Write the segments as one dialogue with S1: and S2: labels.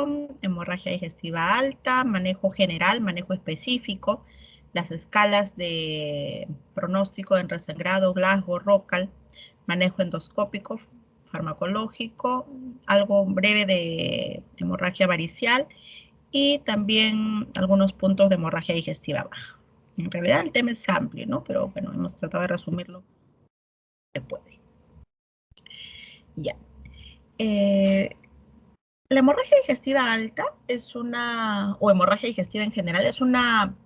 S1: presentación, hemorragia digestiva alta, manejo general, manejo específico, las escalas de pronóstico en resangrado, Glasgow, Rockall, manejo endoscópico, farmacológico, algo breve de hemorragia varicial y también algunos puntos de hemorragia digestiva baja. En realidad el tema es amplio, ¿no? Pero bueno, hemos tratado de resumirlo. Se puede. Ya. La hemorragia digestiva alta es una, o hemorragia digestiva en general, es una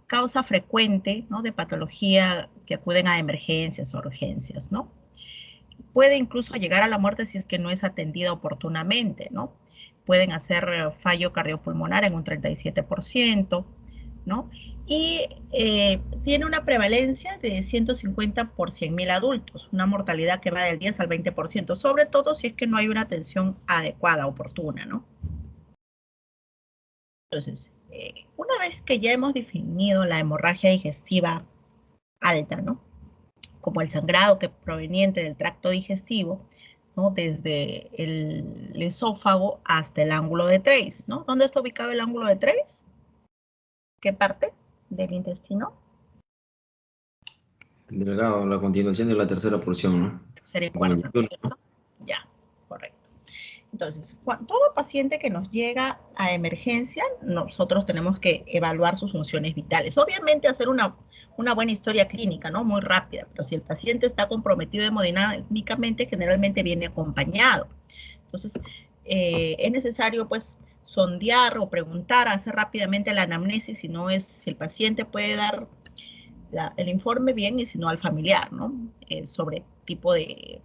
S1: causa frecuente, ¿no?, de patología que acuden a emergencias o urgencias, ¿no? Puede incluso llegar a la muerte si es que no es atendida oportunamente, ¿no? Pueden hacer fallo cardiopulmonar en un 37%, ¿no? Y tiene una prevalencia de 150 por 100.000 adultos, una mortalidad que va del 10 al 20%, sobre todo si es que no hay una atención adecuada, oportuna, ¿no? Entonces, una vez que ya hemos definido la hemorragia digestiva alta, ¿no?, como el sangrado que proveniente del tracto digestivo, ¿no?, desde el esófago hasta el ángulo de Treis, ¿no? ¿Dónde está ubicado el ángulo de Treis? ¿Qué parte del intestino?
S2: Delgado, la continuación de la tercera porción, ¿no?
S1: Tercera y cuarta, ¿no es cierto? Ya, correcto. Entonces, todo paciente que nos llega a emergencia, nosotros tenemos que evaluar sus funciones vitales. Obviamente hacer una buena historia clínica, ¿no?, muy rápida, pero si el paciente está comprometido hemodinámicamente, generalmente viene acompañado. Entonces, es necesario, pues, sondear o preguntar, hacer rápidamente la anamnesis, si el paciente puede dar el informe bien y si no al familiar, ¿no?, sobre tipo de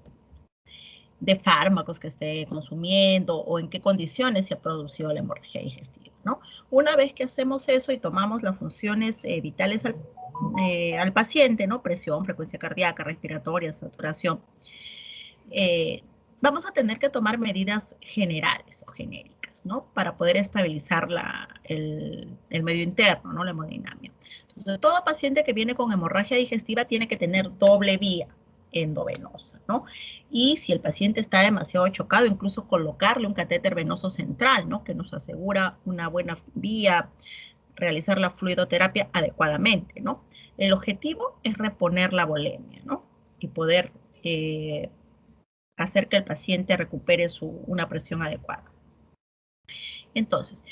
S1: fármacos que esté consumiendo o en qué condiciones se ha producido la hemorragia digestiva, ¿no? Una vez que hacemos eso y tomamos las funciones vitales al paciente, ¿no?, presión, frecuencia cardíaca, respiratoria, saturación, vamos a tener que tomar medidas generales o genéricas, ¿no?, para poder estabilizar el medio interno, ¿no?, la hemodinamia. Entonces, todo paciente que viene con hemorragia digestiva tiene que tener doble vía endovenosa, ¿no? Y si el paciente está demasiado chocado, incluso colocarle un catéter venoso central, ¿no?, que nos asegura una buena vía, realizar la fluidoterapia adecuadamente, ¿no? El objetivo es reponer la volemia, ¿no?, y poder hacer que el paciente recupere una presión adecuada. Entonces,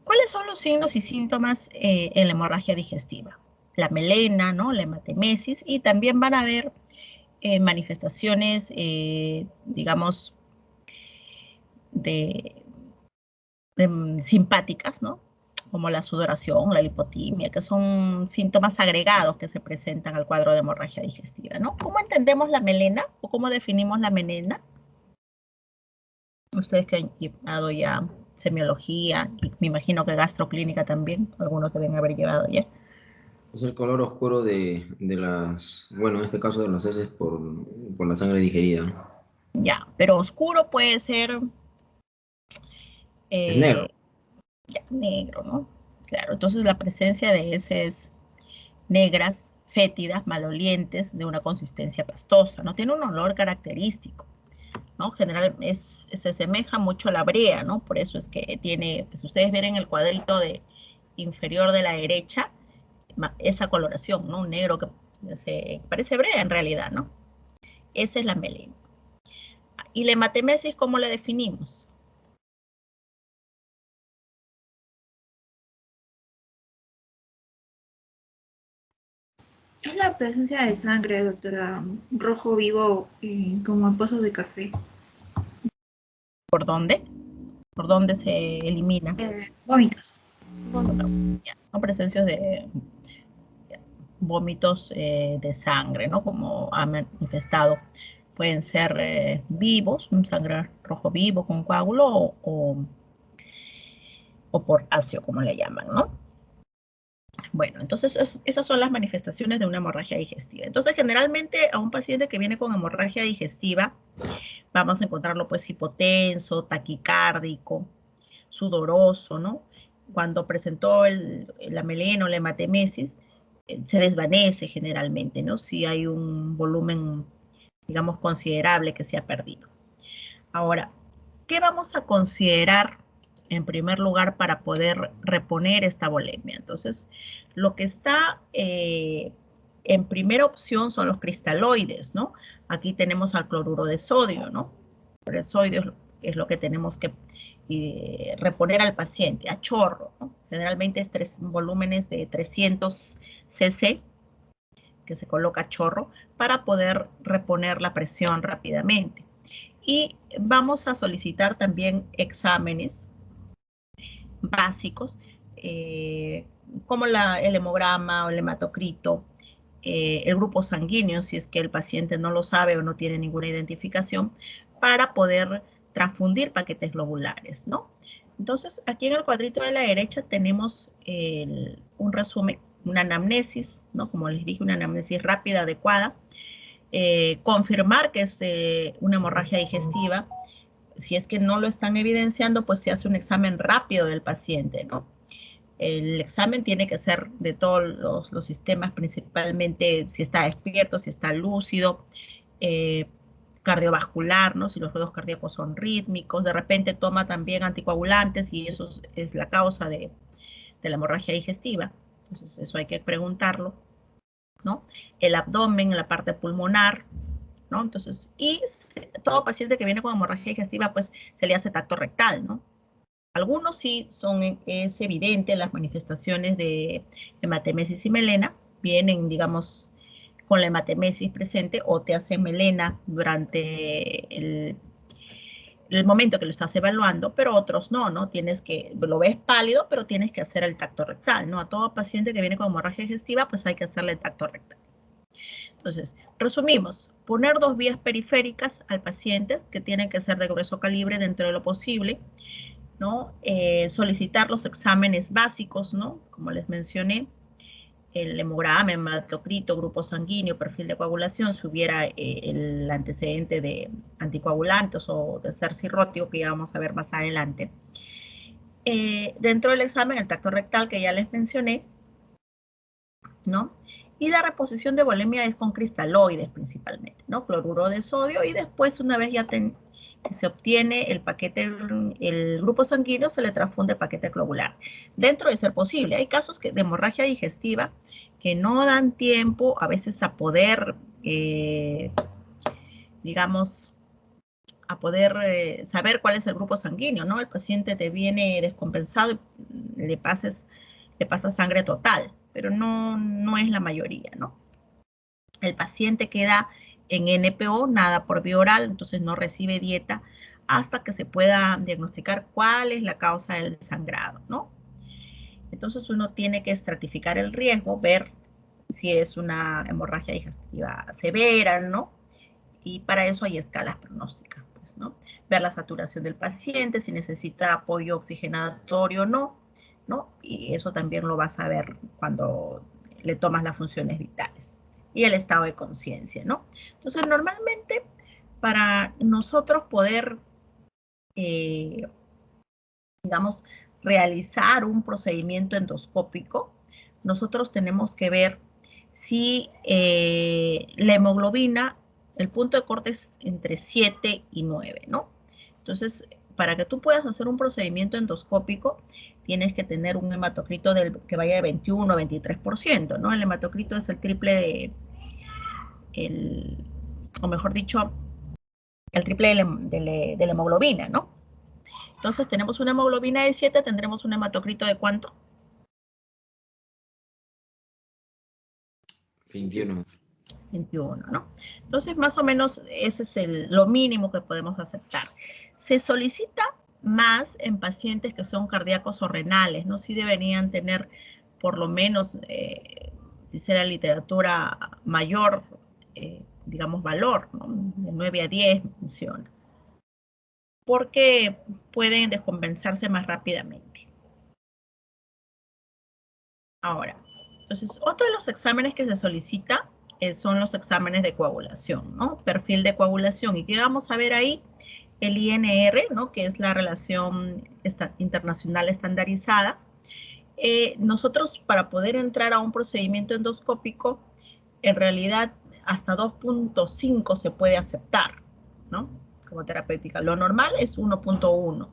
S1: ¿cuáles son los signos y síntomas en la hemorragia digestiva? La melena, ¿no?, la hematemesis, y también van a haber manifestaciones, digamos, simpáticas, ¿no?, como la sudoración, la lipotimia, que son síntomas agregados que se presentan al cuadro de hemorragia digestiva, ¿no? ¿Cómo entendemos la melena o cómo definimos la melena? Ustedes que han llevado ya semiología y me imagino que gastroclínica también, algunos deben haber llevado ya.
S2: Es el color oscuro de las, bueno, en este caso de las heces por la sangre digerida, ¿no?
S1: Ya, pero oscuro puede ser
S2: Es negro.
S1: ya, negro, ¿no? Claro, entonces la presencia de heces negras, fétidas, malolientes, de una consistencia pastosa, ¿no? Tiene un olor característico, ¿no? General se asemeja mucho a la brea, ¿no? Por eso es que tiene, pues ustedes ven en el cuadrito inferior de la derecha, esa coloración, ¿no? Un negro que parece brea en realidad, ¿no? Esa es la melena. ¿Y la hematemesis cómo la definimos?
S3: Es la presencia de sangre, doctora, rojo vivo, como en pozos de café.
S1: ¿Por dónde? ¿Por dónde se elimina?
S3: Vómitos.
S1: ¿No? Presencias de vómitos de sangre, ¿no?, como ha manifestado. Pueden ser vivos, un sangre rojo vivo con coágulo o por ácido, como le llaman, ¿no? Bueno, entonces esas son las manifestaciones de una hemorragia digestiva. Entonces, generalmente a un paciente que viene con hemorragia digestiva, vamos a encontrarlo pues hipotenso, taquicárdico, sudoroso, ¿no? Cuando presentó la melena o la hematemesis, se desvanece generalmente, ¿no?, si hay un volumen, digamos, considerable que se ha perdido. Ahora, ¿qué vamos a considerar en primer lugar para poder reponer esta volemia. Entonces, lo que está en primera opción son los cristaloides, ¿no? Aquí tenemos al cloruro de sodio, ¿no? El sodio es lo que tenemos que reponer al paciente, a chorro, ¿no? Generalmente es volúmenes de 300 cc que se coloca a chorro para poder reponer la presión rápidamente. Y vamos a solicitar también exámenes básicos, como el hemograma o el hematocrito, el grupo sanguíneo, si es que el paciente no lo sabe o no tiene ninguna identificación, para poder transfundir paquetes globulares, ¿no? Entonces, aquí en el cuadrito de la derecha tenemos un resumen, una anamnesis, ¿no? Como les dije, una anamnesis rápida, adecuada. Confirmar que es una hemorragia digestiva. Si es que no lo están evidenciando, pues se hace un examen rápido del paciente, ¿no? El examen tiene que ser de todos los sistemas, principalmente si está despierto, si está lúcido, cardiovascular, ¿no? Si los ruedos cardíacos son rítmicos, de repente toma también anticoagulantes y eso es la causa de la hemorragia digestiva. Entonces, eso hay que preguntarlo, ¿no? El abdomen, la parte pulmonar, ¿no? Entonces, y todo paciente que viene con hemorragia digestiva, pues se le hace tacto rectal, ¿no? Algunos sí es evidente las manifestaciones de hematemesis y melena, vienen, digamos, con la hematemesis presente o te hacen melena durante el momento que lo estás evaluando, pero otros no, ¿no? Lo ves pálido, pero tienes que hacer el tacto rectal, ¿no? A todo paciente que viene con hemorragia digestiva, pues hay que hacerle el tacto rectal. Entonces, resumimos, poner 2 vías periféricas al paciente, que tienen que ser de grueso calibre dentro de lo posible, ¿no? Solicitar los exámenes básicos, ¿no? Como les mencioné, el hemograma, hematocrito, grupo sanguíneo, perfil de coagulación, si hubiera el antecedente de anticoagulantes o de ser cirrótico, que ya vamos a ver más adelante. Dentro del examen, el tacto rectal, que ya les mencioné, ¿no? Y la reposición de volemia es con cristaloides principalmente, ¿no? Cloruro de sodio, y después, una vez ya que se obtiene el paquete, el grupo sanguíneo, se le transfunde el paquete globular. Dentro de ser posible, hay casos de hemorragia digestiva que no dan tiempo a veces a poder, digamos, a poder saber cuál es el grupo sanguíneo, ¿no? El paciente te viene descompensado y le pasa sangre total, pero no es la mayoría, ¿no? El paciente queda en NPO, nada por vía oral, entonces no recibe dieta hasta que se pueda diagnosticar cuál es la causa del sangrado, ¿no? Entonces uno tiene que estratificar el riesgo, ver si es una hemorragia digestiva severa, ¿no? Y para eso hay escalas pronósticas, pues, ¿no? Ver la saturación del paciente, si necesita apoyo oxigenatorio o no, ¿no? Y eso también lo vas a ver cuando le tomas las funciones vitales. Y el estado de conciencia, ¿no? Entonces, normalmente, para nosotros poder, digamos, realizar un procedimiento endoscópico, nosotros tenemos que ver si la hemoglobina, el punto de corte es entre 7 y 9, ¿no? Entonces, para que tú puedas hacer un procedimiento endoscópico, tienes que tener un hematocrito que vaya de 21 a 23%, ¿no? El hematocrito es el triple o mejor dicho, el triple de la hemoglobina, ¿no? Entonces, tenemos una hemoglobina de 7, tendremos un hematocrito de ¿cuánto?
S2: 21.
S1: 21, ¿no? Entonces, más o menos, ese es lo mínimo que podemos aceptar. Se solicita más en pacientes que son cardíacos o renales, ¿no? Sí deberían tener por lo menos, dice la literatura, mayor, digamos, valor, ¿no? De 9 a 10 menciona, porque pueden descompensarse más rápidamente. Ahora, entonces, otro de los exámenes que se solicita son los exámenes de coagulación, ¿no? Perfil de coagulación. ¿Y qué vamos a ver ahí? El INR, ¿no? Que es la relación internacional estandarizada. Nosotros, para poder entrar a un procedimiento endoscópico, en realidad hasta 2.5 se puede aceptar, ¿no? Como terapéutica. Lo normal es 1.1,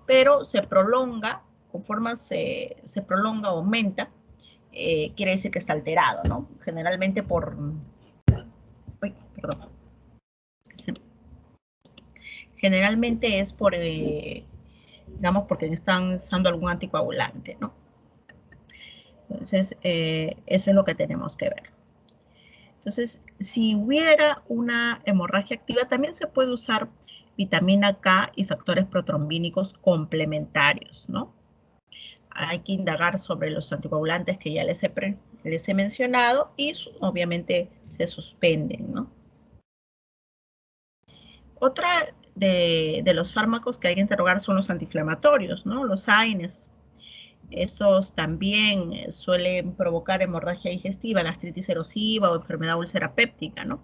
S1: pero se prolonga, conforme se prolonga o aumenta, quiere decir que está alterado, ¿no? Generalmente por... Uy, perdón. Generalmente es por, digamos, porque están usando algún anticoagulante, ¿no? Entonces, eso es lo que tenemos que ver. Entonces, si hubiera una hemorragia activa, también se puede usar vitamina K y factores protrombínicos complementarios, ¿no? Hay que indagar sobre los anticoagulantes que ya les he mencionado y obviamente se suspenden, ¿no? Otra de los fármacos que hay que interrogar son los antiinflamatorios, ¿no? Los AINES. Estos también suelen provocar hemorragia digestiva, gastritis erosiva o enfermedad úlcera péptica, ¿no?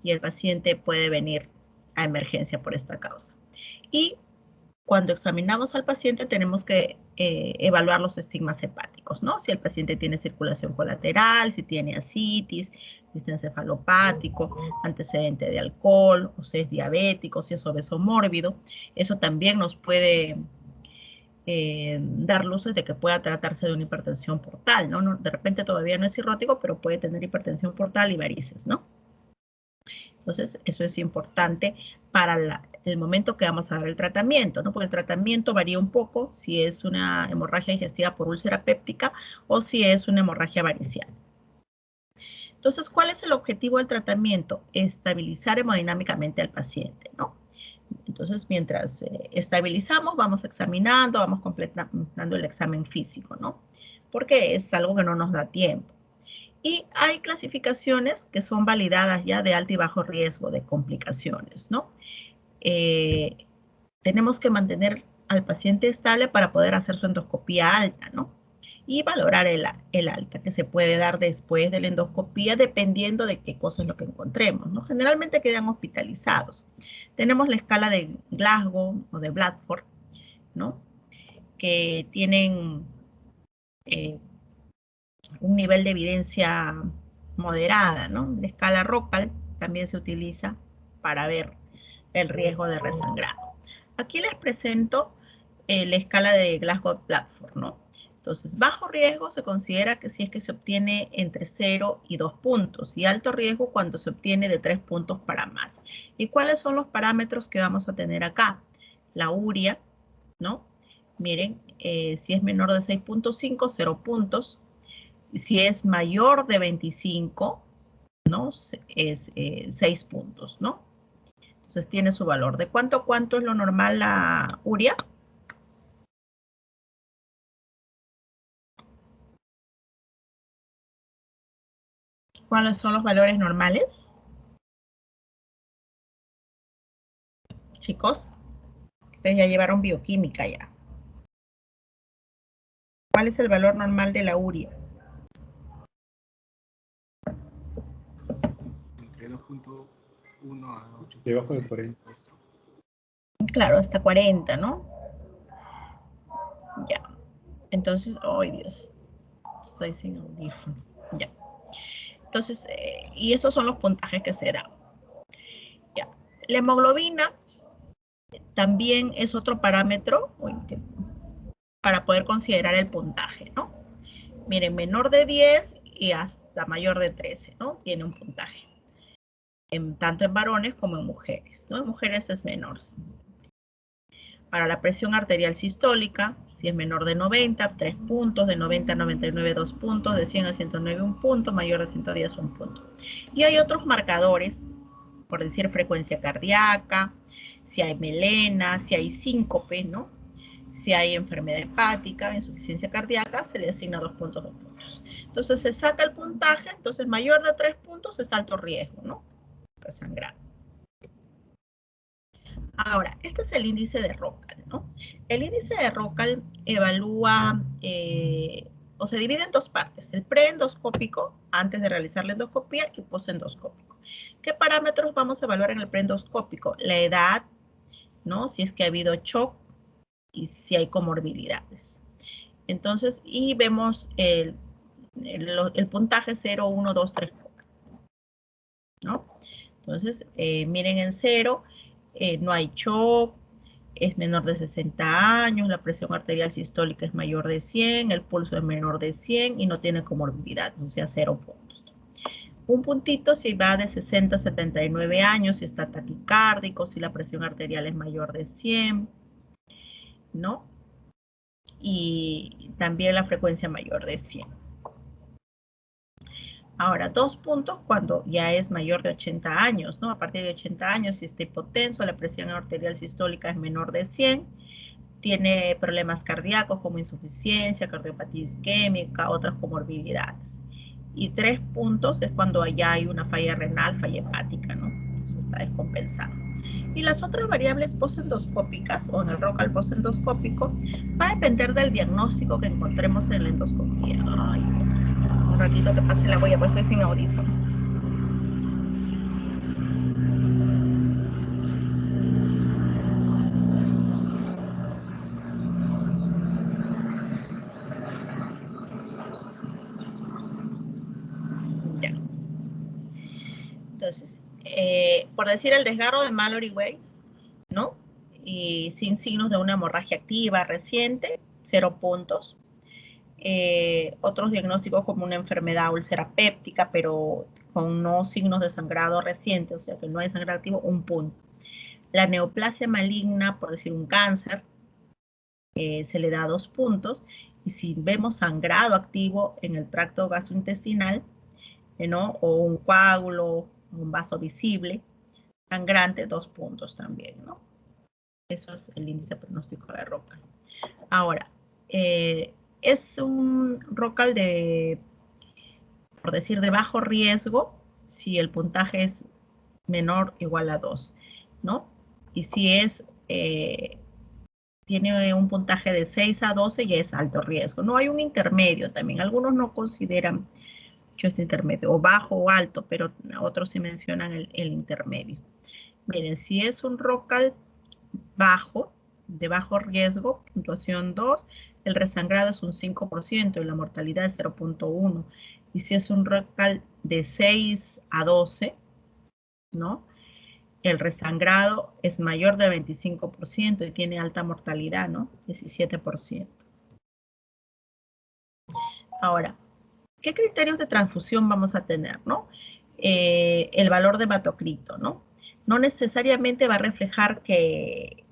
S1: Y el paciente puede venir a emergencia por esta causa. Y cuando examinamos al paciente tenemos que evaluar los estigmas hepáticos, ¿no? Si el paciente tiene circulación colateral, si tiene ascitis, si está encefalopático, antecedente de alcohol, o si es diabético, si es obeso mórbido. Eso también nos puede dar luces de que pueda tratarse de una hipertensión portal, ¿no? De repente todavía no es cirrótico, pero puede tener hipertensión portal y varices, ¿no? Entonces, eso es importante para el momento que vamos a dar el tratamiento, ¿no? Porque el tratamiento varía un poco si es una hemorragia digestiva por úlcera péptica o si es una hemorragia varicial. Entonces, ¿cuál es el objetivo del tratamiento? Estabilizar hemodinámicamente al paciente, ¿no? Entonces, mientras estabilizamos, vamos examinando, vamos completando el examen físico, ¿no? Porque es algo que no nos da tiempo. Y hay clasificaciones que son validadas ya de alto y bajo riesgo de complicaciones, ¿no? Tenemos que mantener al paciente estable para poder hacer su endoscopía alta, ¿no? Y valorar el alta, que se puede dar después de la endoscopía dependiendo de qué cosa es lo que encontremos, ¿no? Generalmente quedan hospitalizados. Tenemos la escala de Glasgow o de Bradford, ¿no? Que tienen un nivel de evidencia moderada, ¿no? La escala ROCAL también se utiliza para ver el riesgo de resangrado. Aquí les presento la escala de Glasgow-Bradford, ¿no? Entonces, bajo riesgo se considera que si es que se obtiene entre 0 y 2 puntos, y alto riesgo cuando se obtiene de 3 puntos para más. ¿Y cuáles son los parámetros que vamos a tener acá? La urea, ¿no? Miren, si es menor de 6.5, 0 puntos. Si es mayor de 25, ¿no? Es 6 puntos, ¿no? Entonces tiene su valor. ¿De cuánto a cuánto es lo normal la urea? ¿Cuáles son los valores normales? Chicos, ustedes ya llevaron bioquímica ya. ¿Cuál es el valor normal de la urea?
S4: Entre 2.1 a 8.
S5: Debajo de 40.
S1: Claro, hasta 40, ¿no? Ya. Entonces, ¡ay, Dios! Estoy sin audífono. Ya. Entonces, y esos son los puntajes que se dan. Ya. La hemoglobina también es otro parámetro para poder considerar el puntaje, ¿no? Miren, menor de 10 y hasta mayor de 13, ¿no? Tiene un puntaje. Tanto en varones como en mujeres, ¿no? En mujeres es menor. Para la presión arterial sistólica, si es menor de 90, 3 puntos, de 90 a 99, 2 puntos, de 100 a 109, 1 punto, mayor de 110, 1 punto. Y hay otros marcadores, por decir frecuencia cardíaca, si hay melena, si hay síncope, ¿no? Si hay enfermedad hepática, insuficiencia cardíaca, se le asigna 2 puntos, 2 puntos. Entonces se saca el puntaje, entonces mayor de 3 puntos es alto riesgo, ¿no? Resangrado. Ahora, este es el índice de ROCAL, ¿no? El índice de ROCAL evalúa, o se divide en dos partes, el preendoscópico, antes de realizar la endoscopía, y posendoscópico. ¿Qué parámetros vamos a evaluar en el preendoscópico? La edad, ¿no? Si es que ha habido shock y si hay comorbilidades. Entonces, y vemos el puntaje 0, 1, 2, 3, 4, ¿no? Entonces, miren en 0, no hay shock, es menor de 60 años, la presión arterial sistólica es mayor de 100, el pulso es menor de 100 y no tiene comorbilidad, o sea, 0 puntos. Un puntito si va de 60 a 79 años, si está taquicárdico, si la presión arterial es mayor de 100, ¿no? Y también la frecuencia mayor de 100. Ahora, 2 puntos cuando ya es mayor de 80 años, ¿no? A partir de 80 años, si está hipotenso, la presión arterial sistólica es menor de 100, tiene problemas cardíacos como insuficiencia, cardiopatía isquémica, otras comorbilidades. Y 3 puntos es cuando ya hay una falla renal, falla hepática, ¿no? Entonces está descompensado. Y las otras variables posendoscópicas o en el ROCAL posendoscópico va a depender del diagnóstico que encontremos en la endoscopía. Ay, Dios. Un ratito que pase la huella, pues estoy sin audífono. Ya. Entonces, por decir el desgarro de Mallory-Weiss, ¿no? Y sin signos de una hemorragia activa reciente, 0 puntos. Otros diagnósticos como una enfermedad úlcera péptica, pero con no signos de sangrado reciente, o sea que no hay sangrado activo, 1 punto. La neoplasia maligna, por decir un cáncer, se le da 2 puntos. Y si vemos sangrado activo en el tracto gastrointestinal, ¿no? O un coágulo, un vaso visible, sangrante, 2 puntos también, ¿no? Eso es el índice pronóstico de ROCAL. Ahora, es un ROCAL de, por decir, de bajo riesgo, si el puntaje es menor o igual a 2, ¿no? Y si es, tiene un puntaje de 6 a 12, ya es alto riesgo. No hay un intermedio también. Algunos no consideran este intermedio, o bajo o alto, pero otros sí mencionan el intermedio. Miren, si es un ROCAL bajo, de bajo riesgo, puntuación 2, el resangrado es un 5% y la mortalidad es 0.1. Y si es un ROCAL de 6 a 12, ¿no? El resangrado es mayor de 25% y tiene alta mortalidad, ¿no? 17%. Ahora, ¿qué criterios de transfusión vamos a tener, no? El valor de hematocrito, ¿no? No necesariamente va a reflejar que,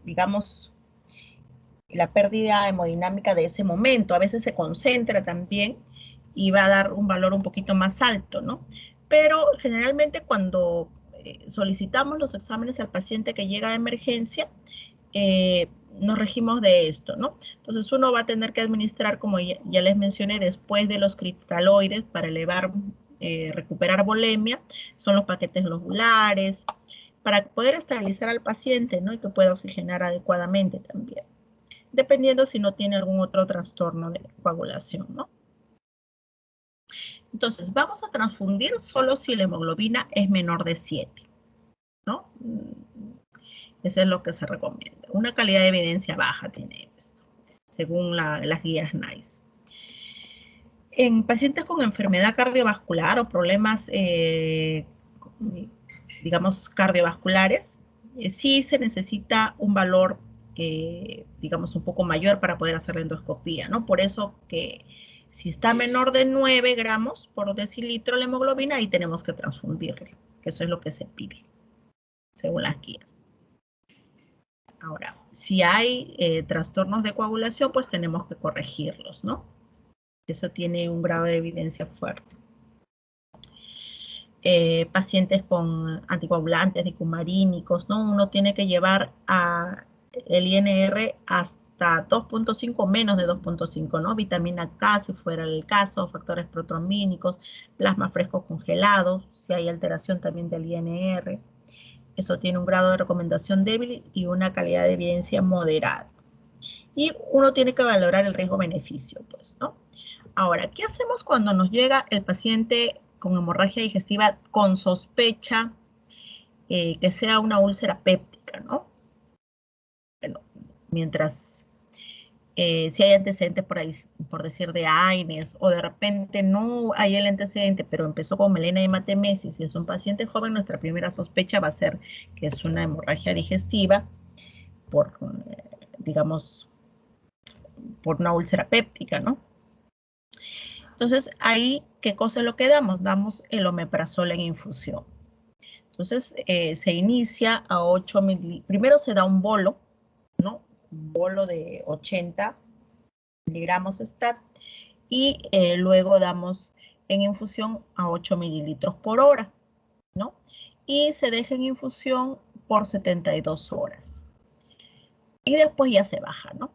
S1: digamos, la pérdida hemodinámica de ese momento. A veces se concentra también y va a dar un valor un poquito más alto, ¿no? Pero generalmente cuando solicitamos los exámenes al paciente que llega a emergencia, nos regimos de esto, ¿no? Entonces uno va a tener que administrar, como ya les mencioné, después de los cristaloides para elevar, recuperar volemia, son los paquetes globulares, para poder estabilizar al paciente, ¿no? Y que pueda oxigenar adecuadamente también, dependiendo si no tiene algún otro trastorno de coagulación, ¿no? Entonces, vamos a transfundir solo si la hemoglobina es menor de 7, ¿no? Eso es lo que se recomienda. Una calidad de evidencia baja tiene esto, según las guías NICE. En pacientes con enfermedad cardiovascular o problemas, digamos, cardiovasculares, sí se necesita un valor, digamos, un poco mayor para poder hacer la endoscopía, ¿no? Por eso que si está menor de 9 gramos por decilitro la hemoglobina, ahí tenemos que transfundirle, que eso es lo que se pide, según las guías. Ahora, si hay trastornos de coagulación, pues tenemos que corregirlos, ¿no? Eso tiene un grado de evidencia fuerte. Pacientes con anticoagulantes, dicumarínicos, ¿no? Uno tiene que llevar el INR hasta 2.5, menos de 2.5, ¿no? Vitamina K, si fuera el caso, factores protrombínicos, plasma fresco congelado, si hay alteración también del INR. Eso tiene un grado de recomendación débil y una calidad de evidencia moderada. Y uno tiene que valorar el riesgo-beneficio, pues, ¿no? Ahora, ¿qué hacemos cuando nos llega el paciente con hemorragia digestiva con sospecha que sea una úlcera péptica, ¿no? Bueno, mientras si hay antecedentes por ahí, por decir de AINES, o de repente no hay el antecedente, pero empezó con melena hematemesis, si es un paciente joven, nuestra primera sospecha va a ser que es una hemorragia digestiva, digamos, por una úlcera péptica, ¿no? Entonces, ahí, ¿qué cosa es lo que damos? Damos el omeprazol en infusión. Entonces, se inicia a 8 mililitros. Primero se da un bolo, ¿no? Un bolo de 80 miligramos STAT. Y luego damos en infusión a 8 mililitros por hora, ¿no? Y se deja en infusión por 72 horas. Y después ya se baja, ¿no?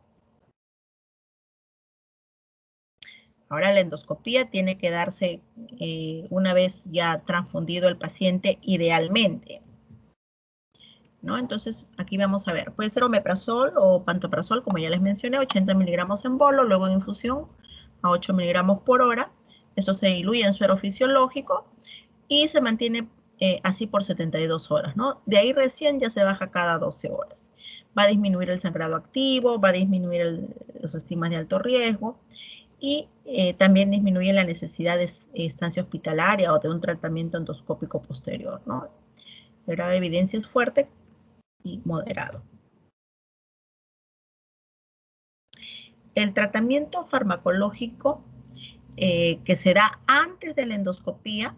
S1: Ahora la endoscopía tiene que darse una vez ya transfundido el paciente idealmente, ¿no? Entonces aquí vamos a ver, puede ser omeprazol o pantoprazol, como ya les mencioné, 80 miligramos en bolo, luego en infusión a 8 miligramos por hora. Eso se diluye en suero fisiológico y se mantiene así por 72 horas, ¿no? De ahí recién ya se baja cada 12 horas. Va a disminuir el sangrado activo, va a disminuir los estigmas de alto riesgo y también disminuye la necesidad de estancia hospitalaria o de un tratamiento endoscópico posterior, ¿no? El grado de evidencia es fuerte y moderado. El tratamiento farmacológico que se da antes de la endoscopía,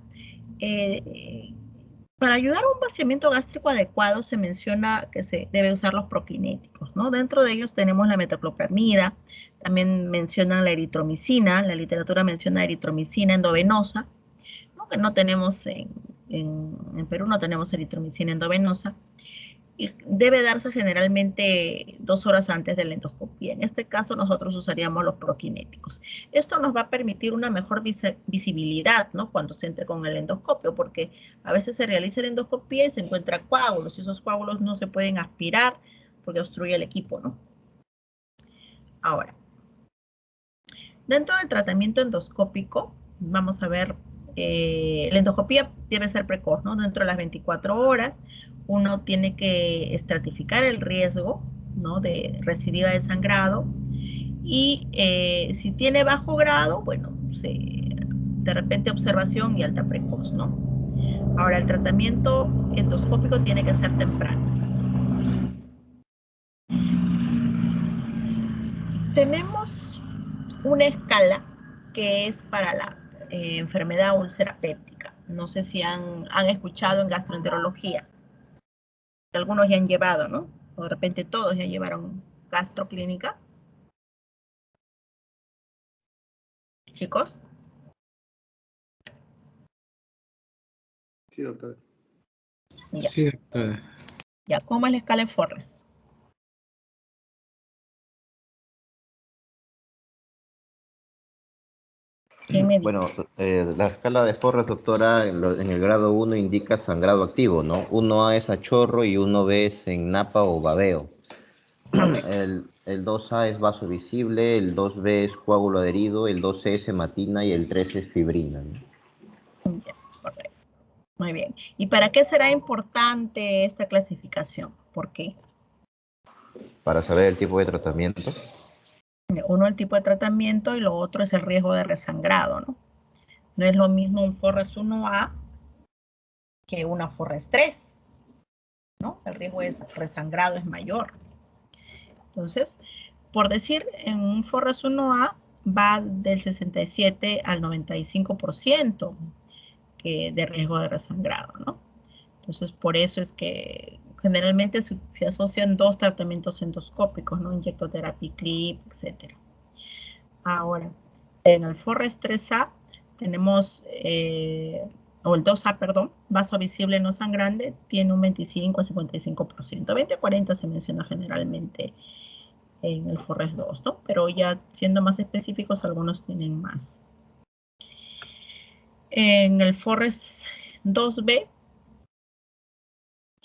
S1: para ayudar a un vaciamiento gástrico adecuado se menciona que se debe usar los prokinéticos, ¿no? Dentro de ellos tenemos la metoclopramida, también mencionan la eritromicina, la literatura menciona eritromicina endovenosa, ¿no? Que no tenemos en Perú, no tenemos eritromicina endovenosa, y debe darse generalmente 2 horas antes de la endoscopía. En este caso nosotros usaríamos los prokinéticos. Esto nos va a permitir una mejor visibilidad, ¿no? Cuando se entre con el endoscopio, porque a veces se realiza la endoscopía y se encuentra coágulos, y esos coágulos no se pueden aspirar porque obstruye el equipo, ¿no? Ahora, dentro del tratamiento endoscópico, vamos a ver, la endoscopía debe ser precoz, ¿no? Dentro de las 24 horas, uno tiene que estratificar el riesgo, ¿no? De recidiva de sangrado. Y si tiene bajo grado, bueno, de repente observación y alta precoz, ¿no? Ahora, el tratamiento endoscópico tiene que ser temprano. Tenemos una escala que es para la enfermedad úlcera péptica. No sé si han escuchado en gastroenterología. Algunos ya han llevado, ¿no? O de repente todos ya llevaron gastroclínica. Chicos.
S4: Sí, doctor.
S1: Ya.
S5: Sí, doctora.
S1: Ya, ¿cómo es la escala de Forrest?
S6: Bueno, la escala de Forrest, doctora, en el grado 1 indica sangrado activo, ¿no? 1A es a chorro y 1B es en napa o babeo. El 2A es vaso visible, el 2B es coágulo adherido, el 2C es hematina y el 3 es fibrina, ¿no?
S1: Ya, correcto. Muy bien. ¿Y para qué será importante esta clasificación? ¿Por qué?
S6: Para saber el tipo de tratamiento.
S1: Uno, el tipo de tratamiento, y lo otro es el riesgo de resangrado, ¿no? No es lo mismo un Forrest 1A que una Forrest 3, ¿no? El riesgo de resangrado es mayor. Entonces, por decir, en un Forrest 1A va del 67 al 95% de riesgo de resangrado, ¿no? Entonces, por eso es que generalmente se asocian dos tratamientos endoscópicos, ¿no? Inyectoterapia, clip, etc. Ahora, en el Forrest 3A tenemos, o el 2A, perdón, vaso visible no sangrante, tiene un 25 a 55%. 20-40 se menciona generalmente en el Forrest 2, ¿no? Pero ya siendo más específicos, algunos tienen más. En el Forrest 2B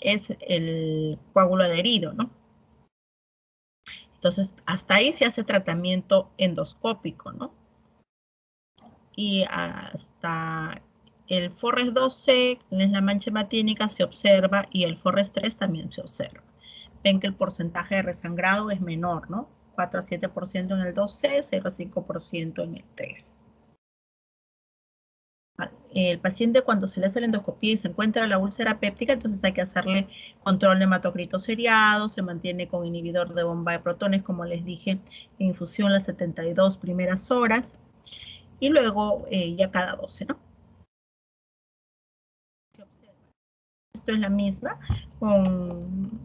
S1: es el coágulo adherido, ¿no? Entonces, hasta ahí se hace tratamiento endoscópico, ¿no? Y hasta el Forrest 2C, que es la mancha hematínica, se observa, y el Forrest 3 también se observa. Ven que el porcentaje de resangrado es menor, ¿no? 4 a 7% en el 2C, 0 a 5% en el 3. Vale. el paciente cuando se le hace la endoscopía y se encuentra la úlcera péptica, entonces hay que hacerle control de hematocrito seriado, se mantiene con inhibidor de bomba de protones, como les dije, en infusión las 72 primeras horas, y luego ya cada 12, ¿no? Esto es la misma con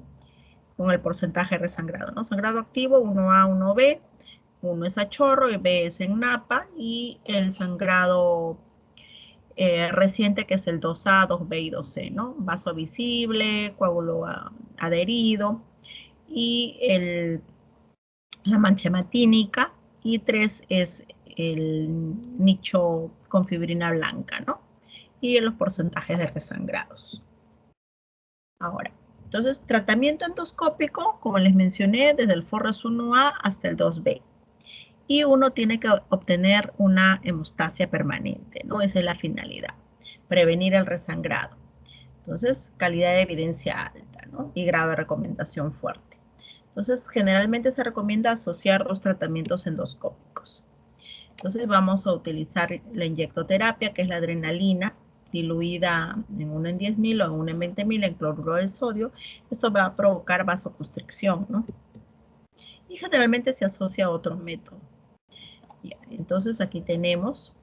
S1: el porcentaje de resangrado, ¿no? Sangrado activo, 1A, 1B, 1 es a chorro y B es en napa, y el sangrado reciente, que es el 2A, 2B y 2C, ¿no? Vaso visible, coágulo adherido, y la mancha hematínica, y 3 es el nicho con fibrina blanca, ¿no? Y los porcentajes de resangrados. Ahora, entonces, tratamiento endoscópico, como les mencioné, desde el FORRES 1A hasta el 2B. Y uno tiene que obtener una hemostasia permanente, ¿no? Esa es la finalidad, prevenir el resangrado. Entonces, calidad de evidencia alta, ¿no? Y grado de recomendación fuerte. Entonces, generalmente se recomienda asociar 2 tratamientos endoscópicos. Entonces, vamos a utilizar la inyectoterapia, que es la adrenalina, diluida en 1 en 10.000 o en 1 en 20.000 en cloruro de sodio. Esto va a provocar vasoconstricción, ¿no? Y generalmente se asocia a otro método. Entonces aquí tenemos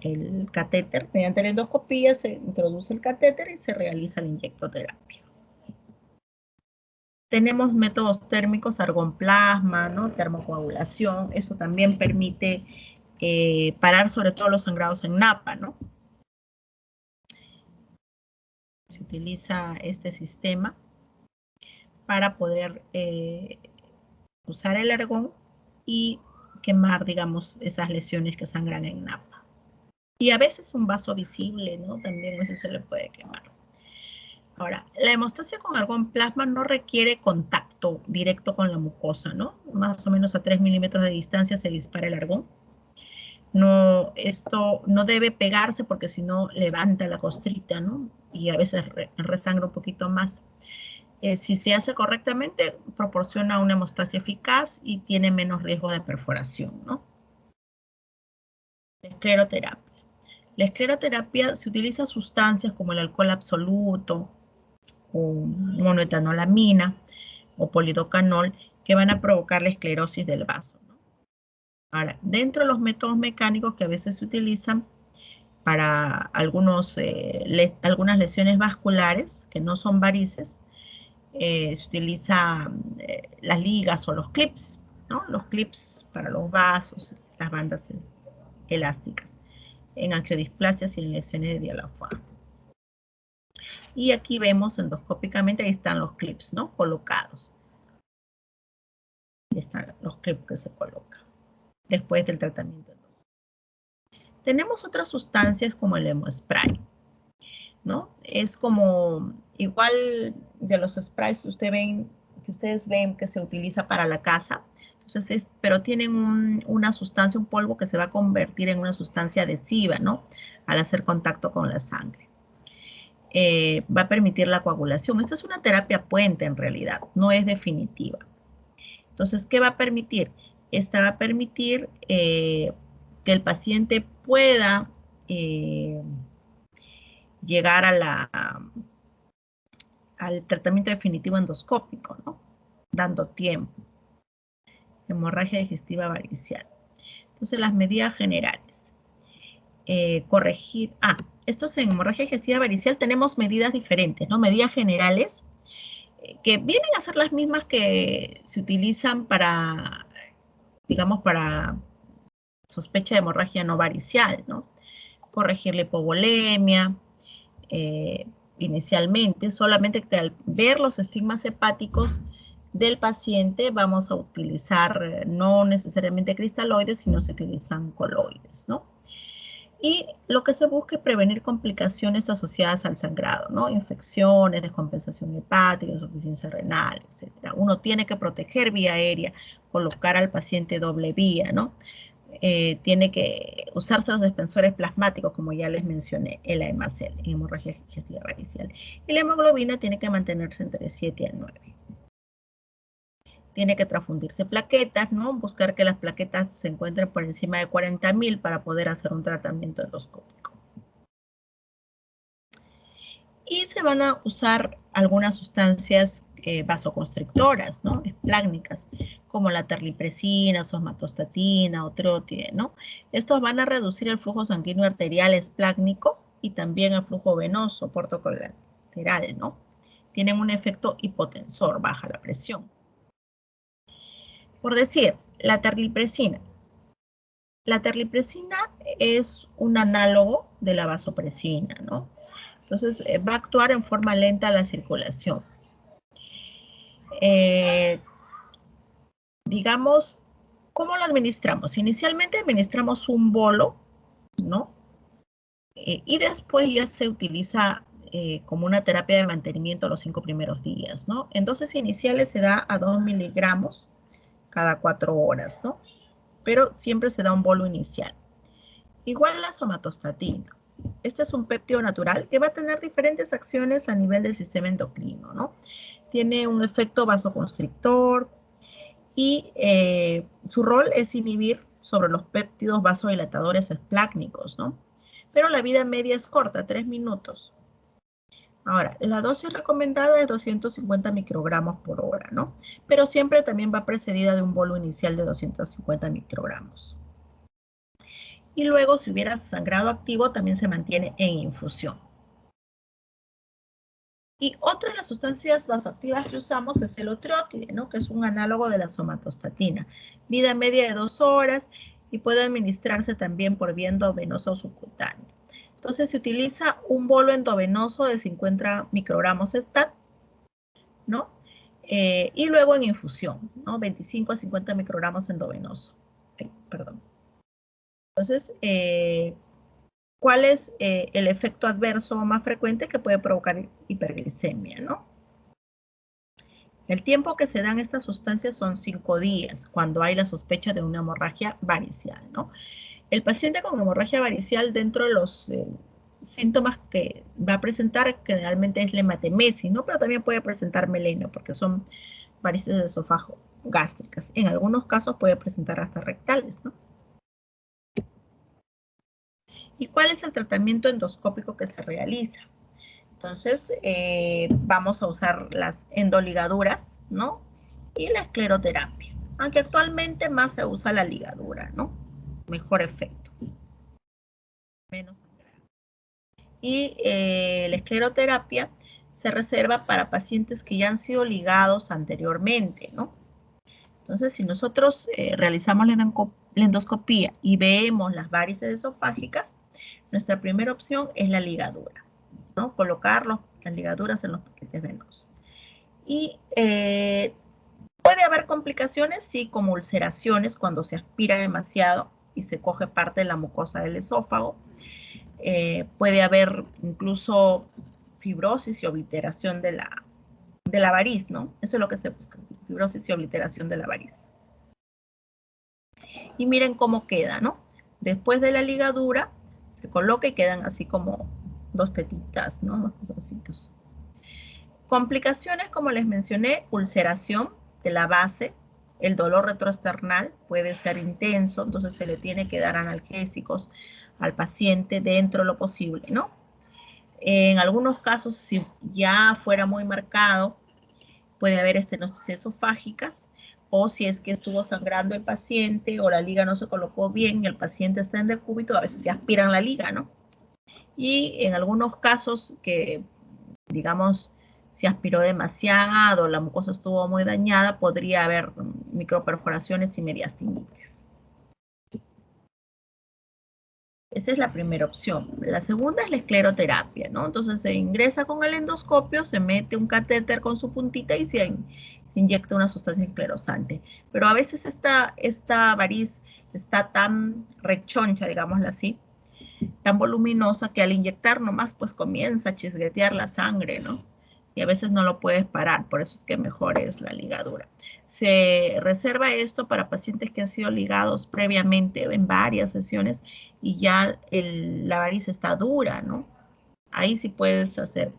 S1: el catéter. Mediante la endoscopía se introduce el catéter y se realiza la inyectoterapia. Tenemos métodos térmicos, argón plasma, ¿no? Termocoagulación. Eso también permite parar sobre todo los sangrados en napa, ¿no? Se utiliza este sistema para poder usar el argón y quemar, digamos, esas lesiones que sangran en napa. Y a veces un vaso visible, ¿no? También eso se le puede quemar. Ahora, la hemostasia con argón plasma no requiere contacto directo con la mucosa, ¿no? Más o menos a 3 milímetros de distancia se dispara el argón. No, esto no debe pegarse porque si no levanta la costrita, ¿no? Y a veces resangra un poquito más. Si se hace correctamente, proporciona una hemostasia eficaz y tiene menos riesgo de perforación, ¿no? Escleroterapia. La escleroterapia se utiliza sustancias como el alcohol absoluto, o monoetanolamina, o polidocanol, que van a provocar la esclerosis del vaso, ¿no? Ahora, dentro de los métodos mecánicos que a veces se utilizan para algunas lesiones vasculares, que no son varices, se utiliza las ligas o los clips, ¿no? Los clips para los vasos, las bandas elásticas, en angiodisplasias y en lesiones de diafragma. Y aquí vemos endoscópicamente, ahí están los clips, ¿no? Colocados. Ahí están los clips que se colocan después del tratamiento. Tenemos otras sustancias como el hemospray, ¿no? Es como igual de los sprays que ustedes ven que se utiliza para la casa. Entonces pero tienen una sustancia, un polvo que se va a convertir en una sustancia adhesiva, ¿no? Al hacer contacto con la sangre. Va a permitir la coagulación. Esta es una terapia puente en realidad, no es definitiva. Entonces, ¿qué va a permitir? Esta va a permitir que el paciente pueda llegar al tratamiento definitivo endoscópico, ¿no? Dando tiempo. Hemorragia digestiva varicial. Entonces, las medidas generales. Corregir. Estos en hemorragia digestiva varicial tenemos medidas diferentes, ¿no? Medidas generales que vienen a ser las mismas que se utilizan para, digamos, para sospecha de hemorragia no varicial, ¿no? Corregir la hipovolemia, inicialmente, solamente que al ver los estigmas hepáticos del paciente vamos a utilizar no necesariamente cristaloides, sino se utilizan coloides, ¿no? Y lo que se busca es prevenir complicaciones asociadas al sangrado, ¿no? Infecciones, descompensación hepática, insuficiencia renal, etc. Uno tiene que proteger vía aérea, colocar al paciente doble vía, ¿no? Tiene que usarse los dispensores plasmáticos, como ya les mencioné, el AMACEL, en hemorragia digestiva varicial. Y la hemoglobina tiene que mantenerse entre 7 y 9. Tiene que transfundirse plaquetas, ¿no? Buscar que las plaquetas se encuentren por encima de 40.000 para poder hacer un tratamiento endoscópico. Y se van a usar algunas sustancias vasoconstrictoras, ¿no? Esplácnicas, como la terlipresina, somatostatina o triotide, ¿no? Estos van a reducir el flujo sanguíneo arterial esplácnico y también el flujo venoso portocolateral, ¿no? Tienen un efecto hipotensor, baja la presión. Por decir, la terlipresina. La terlipresina es un análogo de la vasopresina, ¿no? Entonces, va a actuar en forma lenta a la circulación. Digamos, ¿cómo lo administramos? Inicialmente administramos un bolo, ¿no? Y después ya se utiliza como una terapia de mantenimiento los 5 primeros días, ¿no? En dosis iniciales se da a 2 miligramos cada 4 horas, ¿no? Pero siempre se da un bolo inicial. Igual la somatostatina. Este es un péptido natural que va a tener diferentes acciones a nivel del sistema endocrino, ¿no? Tiene un efecto vasoconstrictor y su rol es inhibir sobre los péptidos vasodilatadores esplácnicos, ¿no? Pero la vida media es corta, 3 minutos. Ahora, la dosis recomendada es 250 microgramos por hora, ¿no? Pero siempre también va precedida de un bolo inicial de 250 microgramos. Y luego, si hubiera sangrado activo, también se mantiene en infusión. Y otra de las sustancias vasoactivas que usamos es el triotide, ¿no? Que es un análogo de la somatostatina. Vida media de 2 horas y puede administrarse también por vía endovenosa o subcutánea. Entonces se utiliza un bolo endovenoso de 50 microgramos STAT, ¿no? Y luego en infusión, ¿no? 25 a 50 microgramos endovenoso. Perdón. Entonces, ¿cuál es el efecto adverso más frecuente que puede provocar hiperglicemia, ¿no? El tiempo que se dan estas sustancias son 5 días, cuando hay la sospecha de una hemorragia varicial, ¿no? El paciente con hemorragia varicial, dentro de los síntomas que va a presentar, generalmente es la hematemesis, ¿no? Pero también puede presentar melena, porque son varices de esófago gástricas. En algunos casos puede presentar hasta rectales, ¿no? ¿Y cuál es el tratamiento endoscópico que se realiza? Entonces, vamos a usar las endoligaduras, ¿no? Y la escleroterapia. Aunque actualmente más se usa la ligadura, ¿no? Mejor efecto. Menos sangrado. Y la escleroterapia se reserva para pacientes que ya han sido ligados anteriormente, ¿no? Entonces, si nosotros realizamos la endoscopía y vemos las varices esofágicas, nuestra primera opción es la ligadura, ¿no? Colocar las ligaduras en los paquetes venosos. Y puede haber complicaciones, sí, como ulceraciones cuando se aspira demasiado y se coge parte de la mucosa del esófago. Puede haber incluso fibrosis y obliteración de la variz, ¿no? Eso es lo que se busca, fibrosis y obliteración de la variz. Y miren cómo queda, ¿no? Después de la ligadura, se coloca y quedan así como 2 tetitas, ¿no? Los ositos. Complicaciones, como les mencioné, ulceración de la base, el dolor retroesternal puede ser intenso, entonces se le tiene que dar analgésicos al paciente dentro de lo posible, ¿no? En algunos casos, si ya fuera muy marcado, puede haber estenosis esofágicas, o si es que estuvo sangrando el paciente o la liga no se colocó bien y el paciente está en decúbito, a veces se aspiran la liga, ¿no? Y en algunos casos que, digamos, se aspiró demasiado, la mucosa estuvo muy dañada, podría haber microperforaciones y mediastinitis. Esa es la primera opción. La segunda es la escleroterapia, ¿no? Entonces se ingresa con el endoscopio, se mete un catéter con su puntita y se inyecta una sustancia esclerosante. Pero a veces esta variz está tan rechoncha, digámoslo así, tan voluminosa que al inyectar nomás pues comienza a chisguetear la sangre, ¿no? Y a veces no lo puedes parar, por eso es que mejor es la ligadura. Se reserva esto para pacientes que han sido ligados previamente en varias sesiones y ya la variz está dura, ¿no? Ahí sí puedes hacer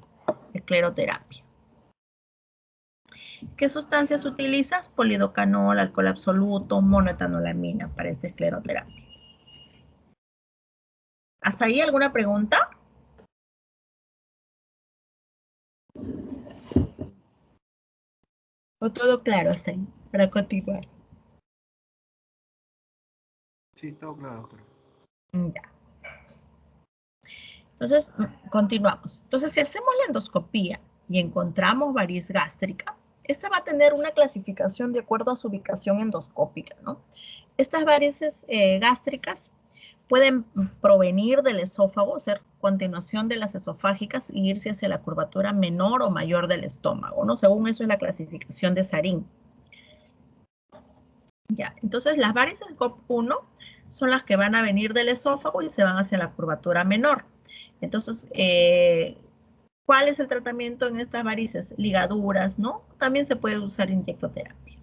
S1: escleroterapia. ¿Qué sustancias utilizas? Polidocanol, alcohol absoluto, monoetanolamina para esta escleroterapia. ¿Hasta ahí alguna pregunta? ¿O todo claro hasta ahí? Para continuar.
S4: Sí, todo claro, doctora.
S1: Ya. Entonces, continuamos. Entonces, si hacemos la endoscopía y encontramos variz gástrica, esta va a tener una clasificación de acuerdo a su ubicación endoscópica, ¿no? Estas varices gástricas pueden provenir del esófago, ser continuación de las esofágicas e irse hacia la curvatura menor o mayor del estómago, ¿no? Según eso es la clasificación de Sarín. Ya, entonces las varices GOP1 son las que van a venir del esófago y se van hacia la curvatura menor. Entonces, ¿cuál es el tratamiento en estas varices? Ligaduras, ¿no? También se puede usar inyectoterapia.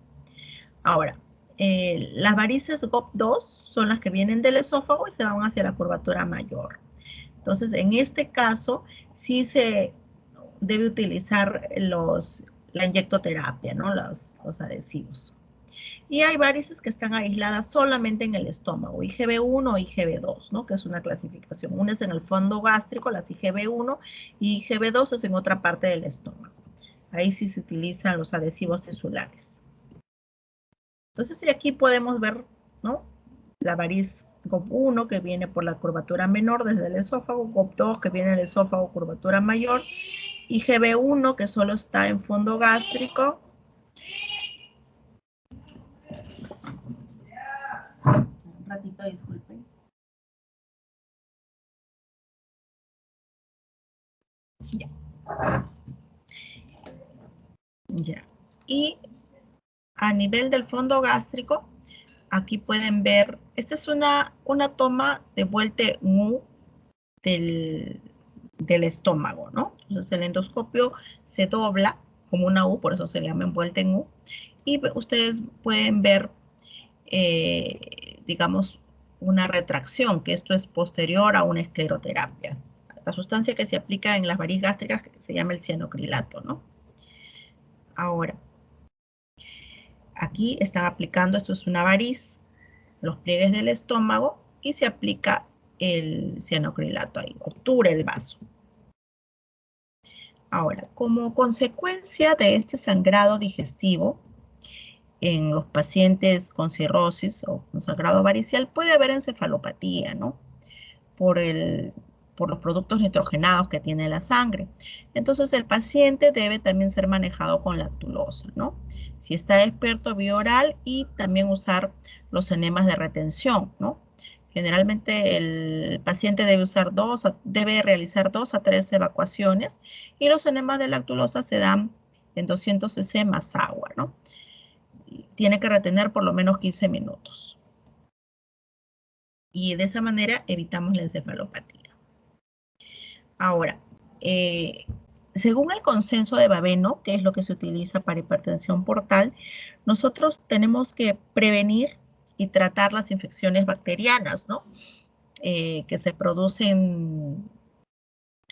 S1: Ahora, las varices GOP2 son las que vienen del esófago y se van hacia la curvatura mayor. Entonces, en este caso, sí se debe utilizar la inyectoterapia, ¿no? Los adhesivos. Y hay varices que están aisladas solamente en el estómago, IgB1 o IgB2, ¿no? Que es una clasificación. Una es en el fondo gástrico, las IgB1, y IgB2 es en otra parte del estómago. Ahí sí se utilizan los adhesivos tisulares. Entonces, aquí podemos ver, ¿no? La variz GOP1 que viene por la curvatura menor desde el esófago, GOP2 que viene del esófago, curvatura mayor, IgB1 que solo está en fondo gástrico. Un ratito, disculpen. Ya. Ya. Y a nivel del fondo gástrico, aquí pueden ver, esta es una toma de vuelta en U del estómago, ¿no? Entonces el endoscopio se dobla como una U, por eso se llama envuelta en U. Y ustedes pueden ver, digamos, una retracción, que esto es posterior a una escleroterapia. La sustancia que se aplica en las varices gástricas se llama el cianocrilato, ¿no? Ahora, aquí están aplicando, esto es una variz, los pliegues del estómago, y se aplica el cianocrilato ahí, obtura el vaso. Ahora, como consecuencia de este sangrado digestivo, en los pacientes con cirrosis o con sangrado varicial puede haber encefalopatía, ¿no? Por los productos nitrogenados que tiene la sangre. Entonces el paciente debe también ser manejado con lactulosa, ¿no? Si está experto, vía oral, y también usar los enemas de retención, ¿no? Generalmente el paciente debe realizar 2 a 3 evacuaciones, y los enemas de lactulosa se dan en 200 cc más agua, ¿no? Tiene que retener por lo menos 15 minutos. Y de esa manera evitamos la encefalopatía. Ahora, según el consenso de Baveno, que es lo que se utiliza para hipertensión portal, nosotros tenemos que prevenir y tratar las infecciones bacterianas, ¿no? Que se producen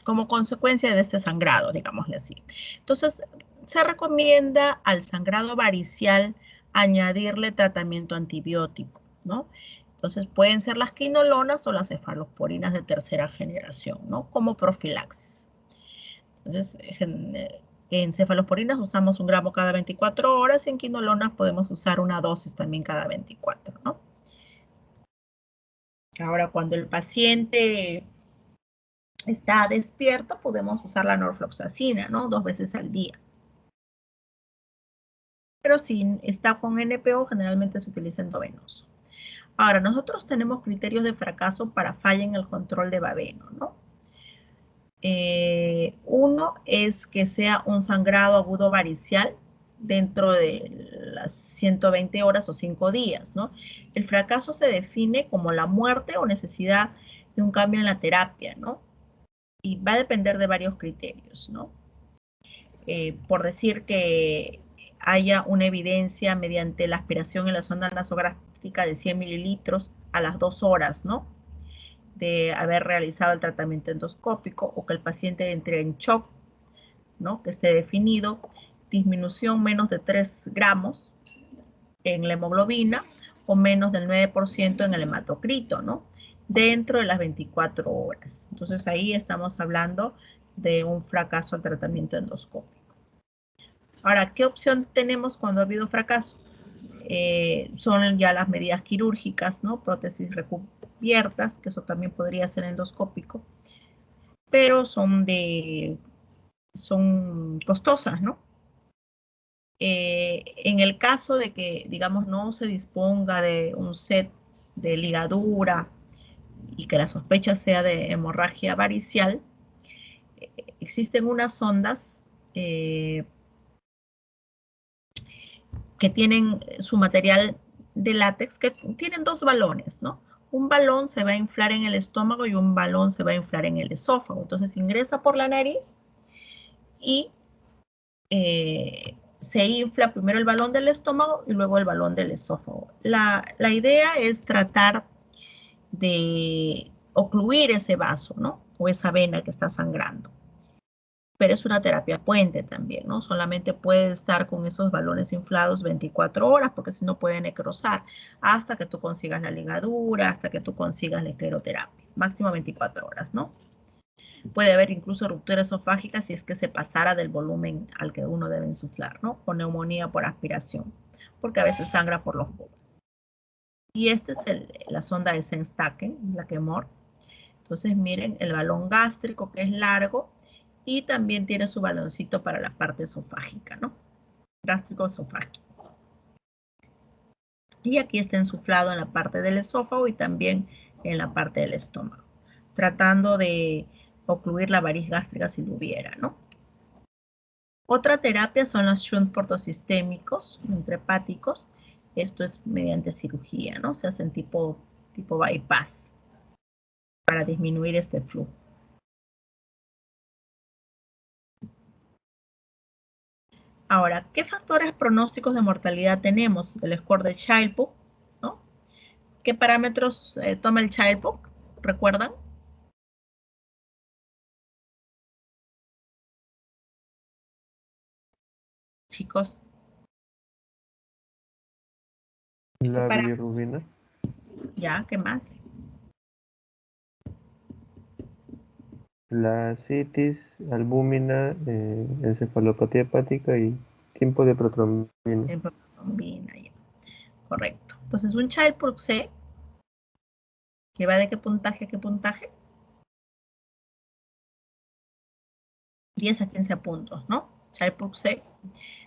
S1: como consecuencia de este sangrado, digámosle así. Entonces, se recomienda al sangrado varicial añadirle tratamiento antibiótico, ¿no? Entonces, pueden ser las quinolonas o las cefalosporinas de tercera generación, ¿no? Como profilaxis. Entonces, en cefalosporinas usamos 1 gramo cada 24 horas y en quinolonas podemos usar una dosis también cada 24, ¿no? Ahora, cuando el paciente está despierto, podemos usar la norfloxacina, ¿no? 2 veces al día. Pero si está con NPO, generalmente se utiliza endovenoso. Ahora, nosotros tenemos criterios de fracaso para falla en el control de Baveno, ¿no? Uno es que sea un sangrado agudo varicial dentro de las 120 horas o 5 días, ¿no? El fracaso se define como la muerte o necesidad de un cambio en la terapia, ¿no? Y va a depender de varios criterios, ¿no? Por decir que haya una evidencia mediante la aspiración en la sonda nasogástrica de 100 mililitros a las 2 horas, ¿no? De haber realizado el tratamiento endoscópico, o que el paciente entre en shock, ¿no? Que esté definido, disminución menos de 3 gramos en la hemoglobina o menos del 9% en el hematocrito, ¿no? Dentro de las 24 horas. Entonces ahí estamos hablando de un fracaso al tratamiento endoscópico. Ahora, ¿qué opción tenemos cuando ha habido fracaso? Son ya las medidas quirúrgicas, ¿no? Prótesis recubiertas, que eso también podría ser endoscópico, pero son costosas, ¿no? En el caso de que, digamos, no se disponga de un set de ligadura y que la sospecha sea de hemorragia varicial, existen unas sondas que tienen su material de látex, que tienen dos balones, ¿no? Un balón se va a inflar en el estómago y un balón se va a inflar en el esófago. Entonces ingresa por la nariz y se infla primero el balón del estómago y luego el balón del esófago. La idea es tratar de ocluir ese vaso, ¿no? O esa vena que está sangrando. Pero es una terapia puente también, ¿no? Solamente puede estar con esos balones inflados 24 horas, porque si no puede necrosar, hasta que tú consigas la ligadura, hasta que tú consigas la escleroterapia. Máximo 24 horas, ¿no? Puede haber incluso ruptura esofágica si es que se pasara del volumen al que uno debe insuflar, ¿no? O neumonía por aspiración, porque a veces sangra por los poros. Y esta es la sonda de Senstaken, la Quemor. Entonces miren el balón gástrico, que es largo, y también tiene su baloncito para la parte esofágica, ¿no? Gástrico esofágico. Y aquí está insuflado en la parte del esófago y también en la parte del estómago, tratando de ocluir la variz gástrica si lo hubiera, ¿no? Otra terapia son los shunt portosistémicos intrahepáticos. Esto es mediante cirugía, ¿no? Se hacen tipo bypass para disminuir este flujo. Ahora, ¿qué factores pronósticos de mortalidad tenemos? El score de Child-Pugh, ¿no? ¿Qué parámetros toma el Child-Pugh? ¿Recuerdan? Chicos.
S5: La bilirrubina.
S1: Ya, ¿qué más?
S5: La citis, albúmina, encefalopatía hepática y tiempo de protrombina.
S1: Tiempo de protrombina, ya. Correcto. Entonces, un Child-Pugh C, ¿que va de qué puntaje a qué puntaje? 10 a 15 puntos, ¿no? Child-Pugh C.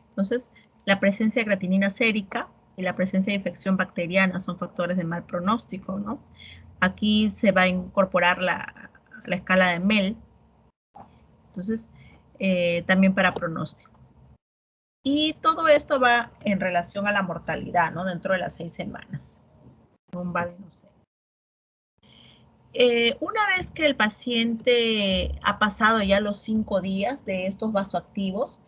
S1: Entonces, la presencia de creatinina sérica y la presencia de infección bacteriana son factores de mal pronóstico, ¿no? Aquí se va a incorporar la escala de Mel, entonces, también para pronóstico. Y todo esto va en relación a la mortalidad, ¿no? Dentro de las 6 semanas. Un vale, no sé. Una vez que el paciente ha pasado ya los 5 días de estos vasoactivos,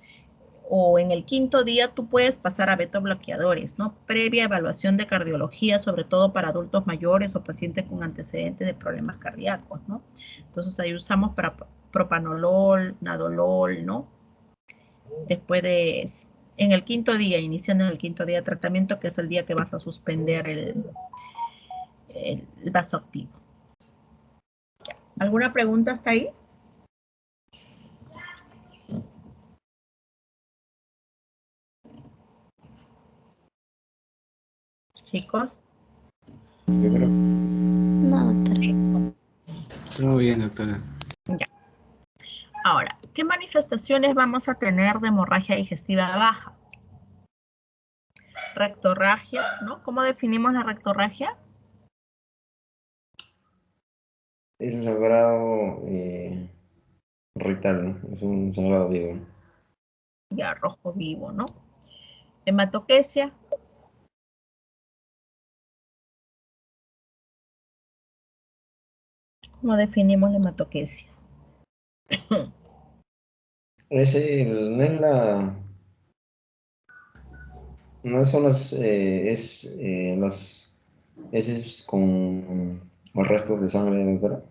S1: o en el 5.º día tú puedes pasar a betobloqueadores, ¿no? Previa evaluación de cardiología, sobre todo para adultos mayores o pacientes con antecedentes de problemas cardíacos, ¿no? Entonces ahí usamos para propanolol, nadolol, ¿no? Después en el 5.º día, iniciando en el 5.º día de tratamiento, que es el día que vas a suspender el vasoactivo. ¿Alguna pregunta hasta ahí? Chicos.
S7: No, doctora.
S4: Todo bien, doctora.
S1: Ya. Ahora, ¿qué manifestaciones vamos a tener de hemorragia digestiva baja? Rectorragia, ¿no? ¿Cómo definimos la rectorragia?
S2: Es un sangrado rectal, ¿no? Es un sangrado vivo.
S1: Ya, rojo vivo, ¿no? Hematoquesia. ¿Cómo definimos la hematoquesia?
S2: No es no son las, las heces con los restos de sangre, doctora.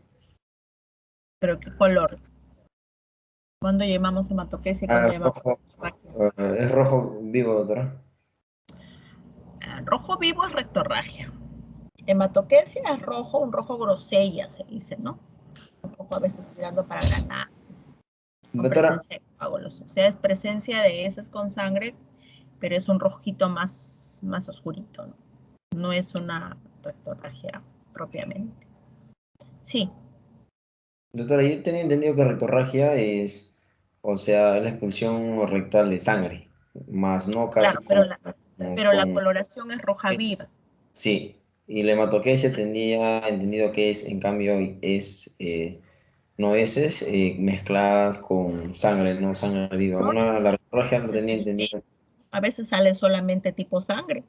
S1: ¿Pero qué color? ¿Cuándo llamamos hematoquesia y cuándo llamamos
S2: Rojo, es rojo vivo, doctora.
S1: rojo vivo es rectorragia. Hematoquesia es rojo, un rojo grosella se dice, ¿no? Un poco a veces tirando para granada. con
S2: Doctora,
S1: presencia de coágulos. O sea, es presencia de heces con sangre, pero es un rojito más oscurito, ¿no? No es una rectorragia propiamente. Sí,
S2: doctora, yo tenía entendido que rectorragia es, o sea, la expulsión rectal de sangre, más no casi
S1: claro, pero
S2: como
S1: la
S2: con
S1: coloración es roja viva.
S2: heces. Sí, y la hematoquesia tenía entendido que es, en cambio, es no heces mezcladas con sangre, no sangre viva.
S1: No
S2: La
S1: necesariamente
S2: rectorragia no
S1: heces
S2: tenía
S1: evidentes.
S2: entendido.
S1: A veces sale solamente tipo sangre,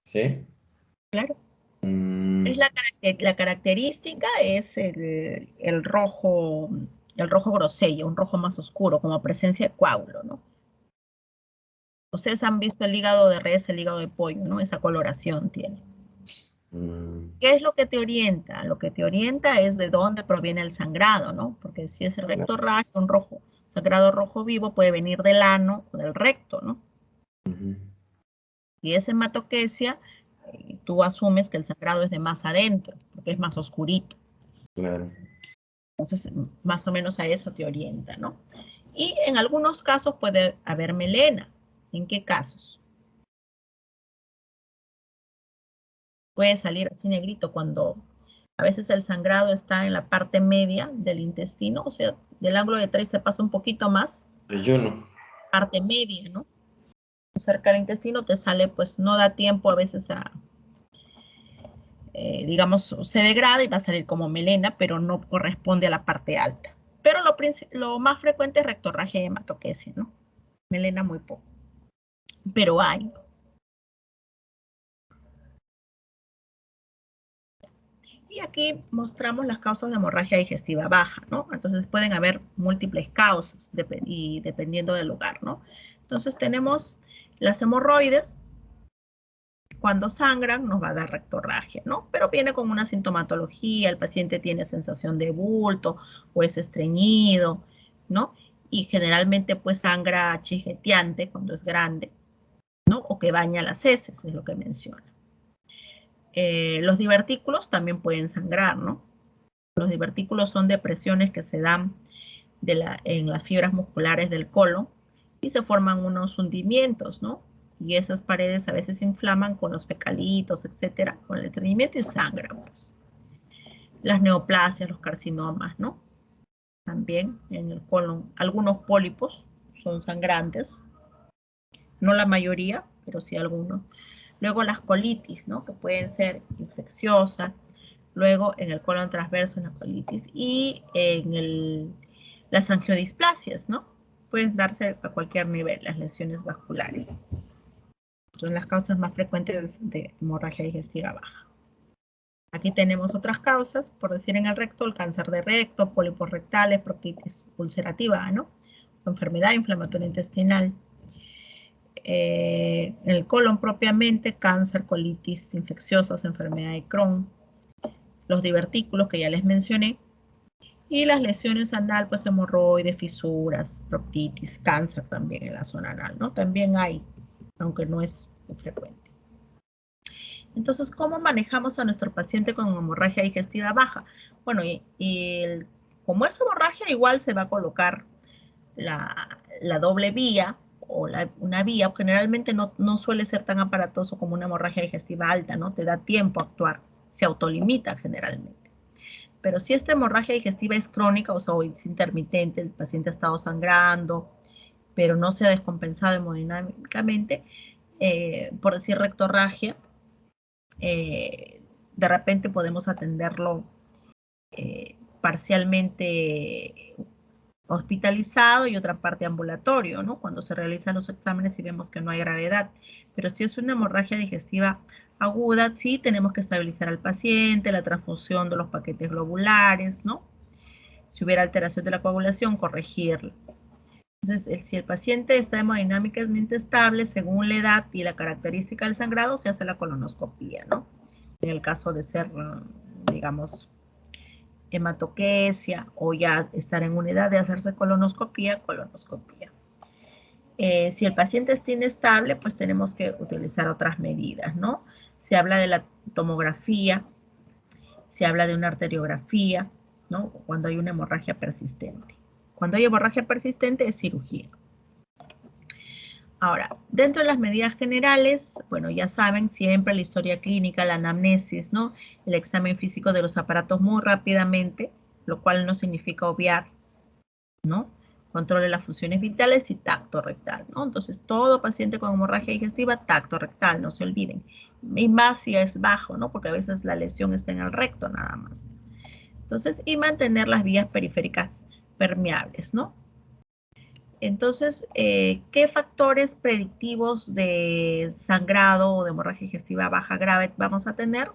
S2: ¿Sí?
S1: claro.
S2: Mm,
S1: Es la característica es el rojo grosella, un rojo más oscuro, como presencia de coágulo, ¿no? Ustedes han visto el hígado de res, el hígado de pollo, ¿no? Esa coloración tiene.
S2: mm,
S1: ¿Qué es lo que te orienta? Lo que te orienta es de dónde proviene el sangrado, ¿no? Porque si es el recto rayo, un rojo, sangrado rojo vivo puede venir del ano o del recto, ¿no?
S2: ujú,
S1: Y esa hematoquesia, tú asumes que el sangrado es de más adentro, porque es más oscurito.
S2: claro.
S1: Entonces, más o menos a eso te orienta, ¿no? Y en algunos casos puede haber melena. ¿En qué casos? Puede salir así negrito cuando a veces el sangrado está en la parte media del intestino, o sea, del ángulo de 3 se pasa un poquito más,
S2: Ayuno.
S1: parte media, ¿no? Cerca del intestino te sale, pues no da tiempo a veces a, digamos, se degrada y va a salir como melena, pero no corresponde a la parte alta. Pero lo más frecuente es rectorragia y hematoquesia, ¿no? Melena muy poco, pero hay. Y aquí mostramos las causas de hemorragia digestiva baja, ¿no? Entonces pueden haber múltiples causas y dependiendo del lugar, ¿no? Entonces tenemos las hemorroides, cuando sangran nos va a dar rectorragia, ¿no? Pero viene con una sintomatología, el paciente tiene sensación de bulto o es estreñido, ¿no? Y generalmente pues sangra chisgueteante cuando es grande, ¿no? O que baña las heces, es lo que menciona. Los divertículos también pueden sangrar, ¿no? Los divertículos son depresiones que se dan en las fibras musculares del colon y se forman unos hundimientos, ¿no? Y esas paredes a veces se inflaman con los fecalitos, etcétera, con el estreñimiento y sangran, pues. Las neoplasias, los carcinomas, ¿no? También en el colon. Algunos pólipos son sangrantes, no la mayoría, pero sí algunos. Luego las colitis, ¿no? Que pueden ser infecciosas. Luego en el colon transverso, en la colitis. Y en las angiodisplasias, ¿no? Pueden darse a cualquier nivel, las lesiones vasculares. Son las causas más frecuentes de hemorragia digestiva baja. Aquí tenemos otras causas, por decir en el recto, el cáncer de recto, pólipos rectales, proctitis ulcerativa, ¿no? Enfermedad inflamatoria intestinal. En el colon propiamente, cáncer, colitis infecciosas, enfermedad de Crohn, los divertículos que ya les mencioné, y las lesiones anal, pues hemorroides, fisuras, proctitis, cáncer también en la zona anal, ¿no? También hay, aunque no es muy frecuente. Entonces, ¿cómo manejamos a nuestro paciente con hemorragia digestiva baja? Bueno, como es hemorragia, igual se va a colocar la doble vía o una vía, generalmente no suele ser tan aparatoso como una hemorragia digestiva alta, ¿no? Te da tiempo a actuar, se autolimita generalmente. Pero si esta hemorragia digestiva es crónica, o sea, o es intermitente, el paciente ha estado sangrando, pero no se ha descompensado hemodinámicamente, por decir rectorragia, de repente podemos atenderlo parcialmente hospitalizado y otra parte ambulatorio, ¿no? Cuando se realizan los exámenes y vemos que no hay gravedad. Pero si es una hemorragia digestiva aguda, sí tenemos que estabilizar al paciente, la transfusión de los paquetes globulares, ¿no? Si hubiera alteración de la coagulación, corregirla. Entonces, si el paciente está hemodinámicamente estable, según la edad y la característica del sangrado, se hace la colonoscopía, ¿no? En el caso de ser, digamos, hematoquesia o ya estar en una edad de hacerse colonoscopía. Si el paciente está inestable, pues tenemos que utilizar otras medidas, ¿no? Se habla de la tomografía, se habla de una arteriografía, ¿no? Cuando hay una hemorragia persistente. Cuando hay hemorragia persistente es cirugía. Ahora, dentro de las medidas generales, bueno, ya saben, siempre la historia clínica, la anamnesis, ¿no? El examen físico de los aparatos muy rápidamente, lo cual no significa obviar, ¿no? Control de las funciones vitales y tacto rectal, ¿no? Entonces, todo paciente con hemorragia digestiva, tacto rectal, no se olviden. Y más si es bajo, ¿no? Porque a veces la lesión está en el recto nada más. Entonces, y mantener las vías periféricas permeables, ¿no? Entonces, ¿qué factores predictivos de sangrado o de hemorragia digestiva baja grave vamos a tener?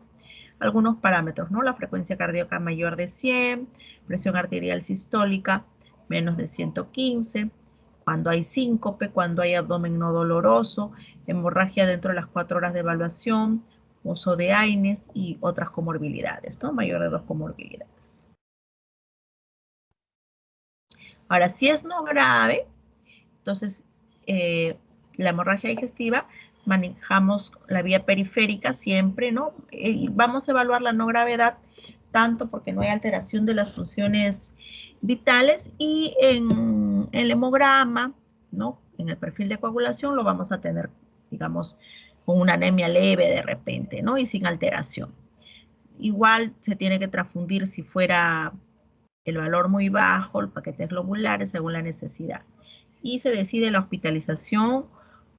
S1: Algunos parámetros, ¿no? La frecuencia cardíaca mayor de 100, presión arterial sistólica menos de 115, cuando hay síncope, cuando hay abdomen no doloroso, hemorragia dentro de las 4 horas de evaluación, uso de AINES y otras comorbilidades, ¿no? Mayor de 2 comorbilidades. Ahora, si es no grave, entonces la hemorragia digestiva, manejamos la vía periférica siempre, ¿no? Vamos a evaluar la no gravedad, tanto porque no hay alteración de las funciones vitales, y en el hemograma, ¿no? En el perfil de coagulación lo vamos a tener, digamos, con una anemia leve de repente, ¿no? Y sin alteración. Igual se tiene que transfundir si fuera el valor muy bajo, los paquetes globulares, según la necesidad. Y se decide la hospitalización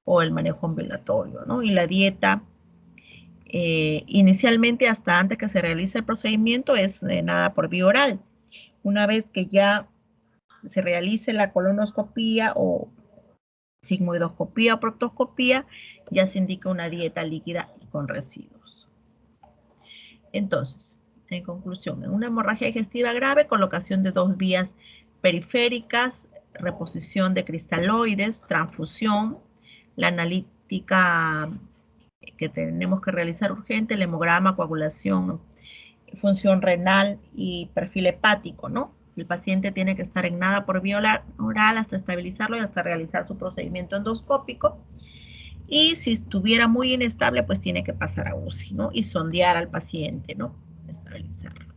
S1: o el manejo ambulatorio, ¿no? Y la dieta, inicialmente hasta antes que se realice el procedimiento, es nada por vía oral. Una vez que ya se realice la colonoscopía o sigmoidoscopía o proctoscopía, ya se indica una dieta líquida y con residuos. Entonces, en conclusión, en una hemorragia digestiva grave, colocación de 2 vías periféricas, reposición de cristaloides, transfusión, la analítica que tenemos que realizar urgente, el hemograma, coagulación, función renal y perfil hepático, ¿no? El paciente tiene que estar en nada por vía oral hasta estabilizarlo y hasta realizar su procedimiento endoscópico. Y si estuviera muy inestable, pues tiene que pasar a UCI, ¿no? Y sondear al paciente, ¿no? Estabilizarlo.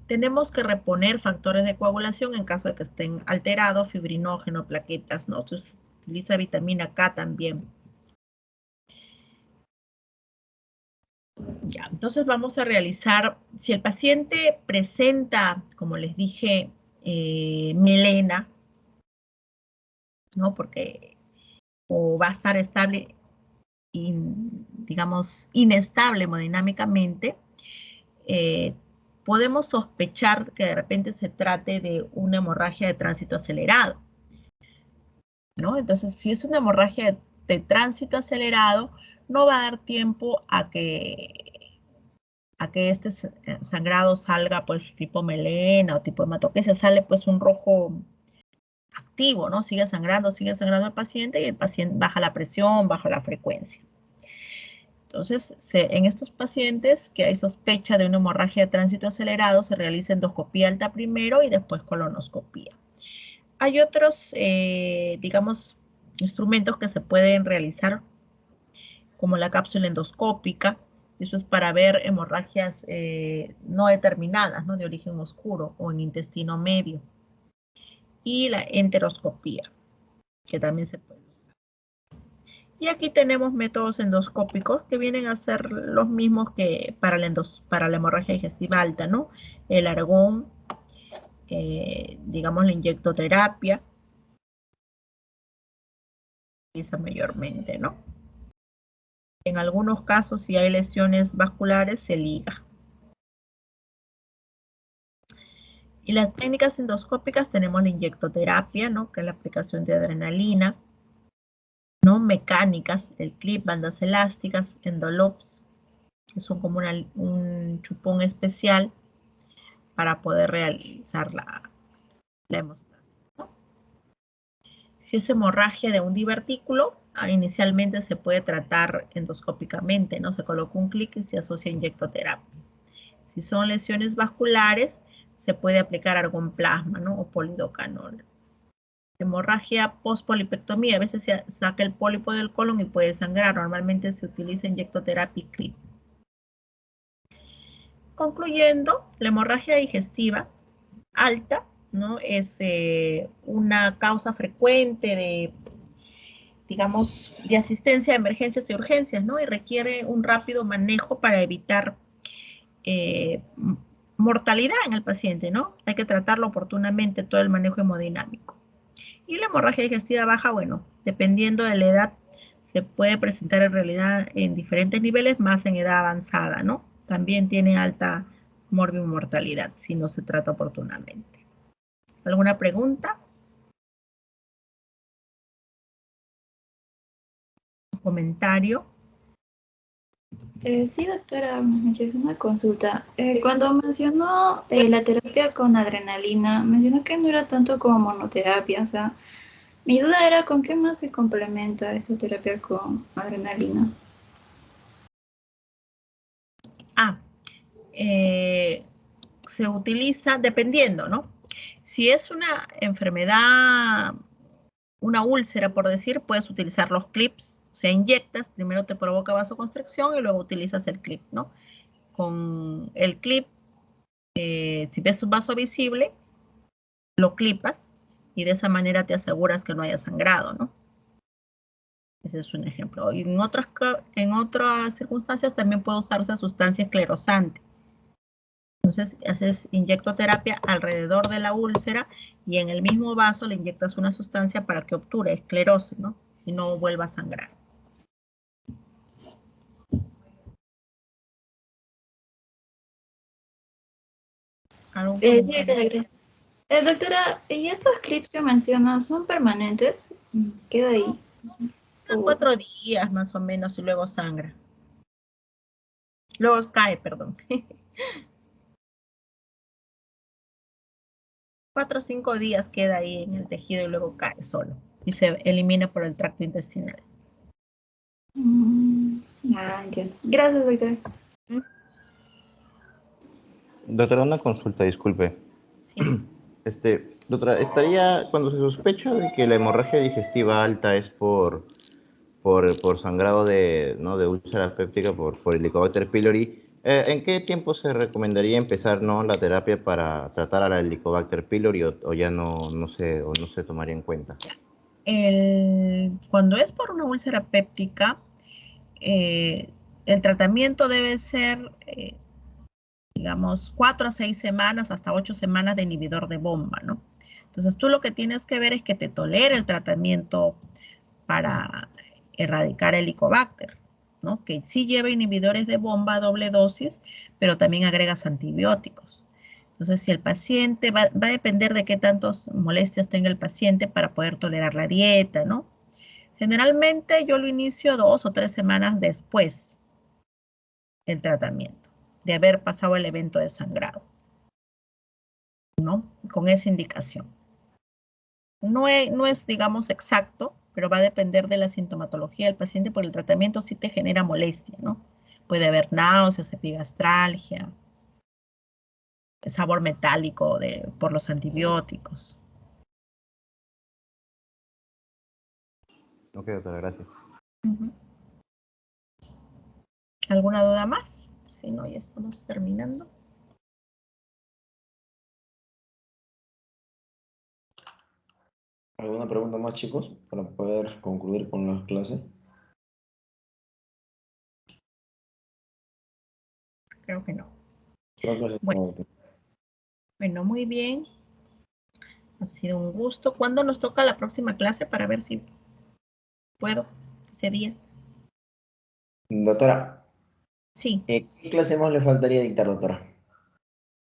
S1: Tenemos que reponer factores de coagulación en caso de que estén alterados, fibrinógeno, plaquetas, ¿no? Se utiliza vitamina K también. Ya, entonces vamos a realizar, si el paciente presenta, como les dije, melena, ¿no? Porque o va a estar estable, digamos, inestable hemodinámicamente, podemos sospechar que de repente se trate de una hemorragia de tránsito acelerado, ¿no? Entonces, si es una hemorragia de tránsito acelerado, no va a dar tiempo a que este sangrado salga pues tipo melena o tipo hematoquesia, sale pues un rojo activo, ¿no? Sigue sangrando el paciente y el paciente baja la presión, baja la frecuencia. Entonces, en estos pacientes que hay sospecha de una hemorragia de tránsito acelerado, se realiza endoscopía alta primero y después colonoscopía. Hay otros, digamos, instrumentos que se pueden realizar, como la cápsula endoscópica. Eso es para ver hemorragias no determinadas, ¿no? De origen oscuro o en intestino medio. Y la enteroscopía, que también se puede usar. Y aquí tenemos métodos endoscópicos que vienen a ser los mismos que para la hemorragia digestiva alta, ¿no? El argón, digamos la inyectoterapia, se utiliza mayormente, ¿no? En algunos casos, si hay lesiones vasculares, se liga. Y las técnicas endoscópicas tenemos la inyectoterapia, ¿no? Que es la aplicación de adrenalina, ¿no? Mecánicas, el clip, bandas elásticas, endoloops, que son como un chupón especial para poder realizar la hemostasia, ¿no? Si es hemorragia de un divertículo, inicialmente se puede tratar endoscópicamente, ¿no? Se coloca un clic y se asocia a inyectoterapia. Si son lesiones vasculares, se puede aplicar argonplasma, ¿no? O polidocanol. Hemorragia post-polipectomía, a veces se saca el pólipo del colon y puede sangrar. Normalmente se utiliza inyectoterapia y clip. Concluyendo, la hemorragia digestiva alta ¿no? Es una causa frecuente de, digamos, de asistencia a emergencias y urgencias, ¿no? Y requiere un rápido manejo para evitar mortalidad en el paciente, ¿no? Hay que tratarlo oportunamente, todo el manejo hemodinámico. Y la hemorragia digestiva baja, bueno, dependiendo de la edad, se puede presentar en realidad en diferentes niveles, más en edad avanzada, ¿no? También tiene alta morbimortalidad si no se trata oportunamente. ¿Alguna pregunta? ¿Un comentario?
S3: Sí, doctora, me hizo una consulta. Cuando mencionó la terapia con adrenalina, mencionó que no era tanto como monoterapia. O sea, mi duda era con qué más se complementa esta terapia con adrenalina.
S1: Se utiliza dependiendo, ¿no? Si es una enfermedad, una úlcera, por decir, puedes utilizar los clips. O sea, inyectas, primero te provoca vasoconstricción y luego utilizas el clip, ¿no? Con el clip, si ves un vaso visible, lo clipas y de esa manera te aseguras que no haya sangrado, ¿no? Ese es un ejemplo. Y en otras circunstancias también puede usarse sustancia esclerosante. Entonces haces inyectoterapia alrededor de la úlcera y en el mismo vaso le inyectas una sustancia para que obture, esclerose, ¿no? Y no vuelva a sangrar.
S3: Sí, gracias. Doctora, ¿y estos clips que menciona son permanentes? ¿Queda ahí?
S1: En 4 días más o menos y luego sangra. Luego cae, perdón. 4 o 5 días queda ahí en el tejido y luego cae solo. Y se elimina por el tracto intestinal.
S3: Entiendo. Gracias, doctora.
S6: Doctora, una consulta, disculpe.
S1: Sí.
S6: Doctora, cuando se sospecha de que la hemorragia digestiva alta es por sangrado de úlcera péptica por Helicobacter pylori, ¿en qué tiempo se recomendaría empezar, ¿no?, la terapia para tratar a la Helicobacter pylori o ya no se tomaría en cuenta?
S1: Cuando es por una úlcera péptica, el tratamiento debe ser, digamos, 4 a 6 semanas, hasta 8 semanas de inhibidor de bomba, ¿no? Entonces tú lo que tienes que ver es que te tolere el tratamiento para erradicar el Helicobacter, ¿no? Que sí lleva inhibidores de bomba a doble dosis, pero también agregas antibióticos. Entonces, si el paciente, va a depender de qué tantas molestias tenga el paciente para poder tolerar la dieta, ¿no? Generalmente yo lo inicio 2 o 3 semanas después del tratamiento, de haber pasado el evento de sangrado, ¿no? Con esa indicación. No es, digamos, exacto, pero va a depender de la sintomatología del paciente, porque el tratamiento sí te genera molestia, ¿no? Puede haber náuseas, epigastralgia, sabor metálico por los antibióticos.
S6: Ok, doctora, gracias.
S1: ¿Alguna duda más? Si no, ya estamos terminando.
S2: ¿Alguna pregunta más, chicos, para poder concluir con la clase?
S1: Creo que no.
S2: Creo que
S1: Bueno, muy bien. Ha sido un gusto. ¿Cuándo nos toca la próxima clase para ver si puedo ese día?
S2: Doctora,
S1: Sí.
S2: ¿qué clase más le faltaría dictar, doctora?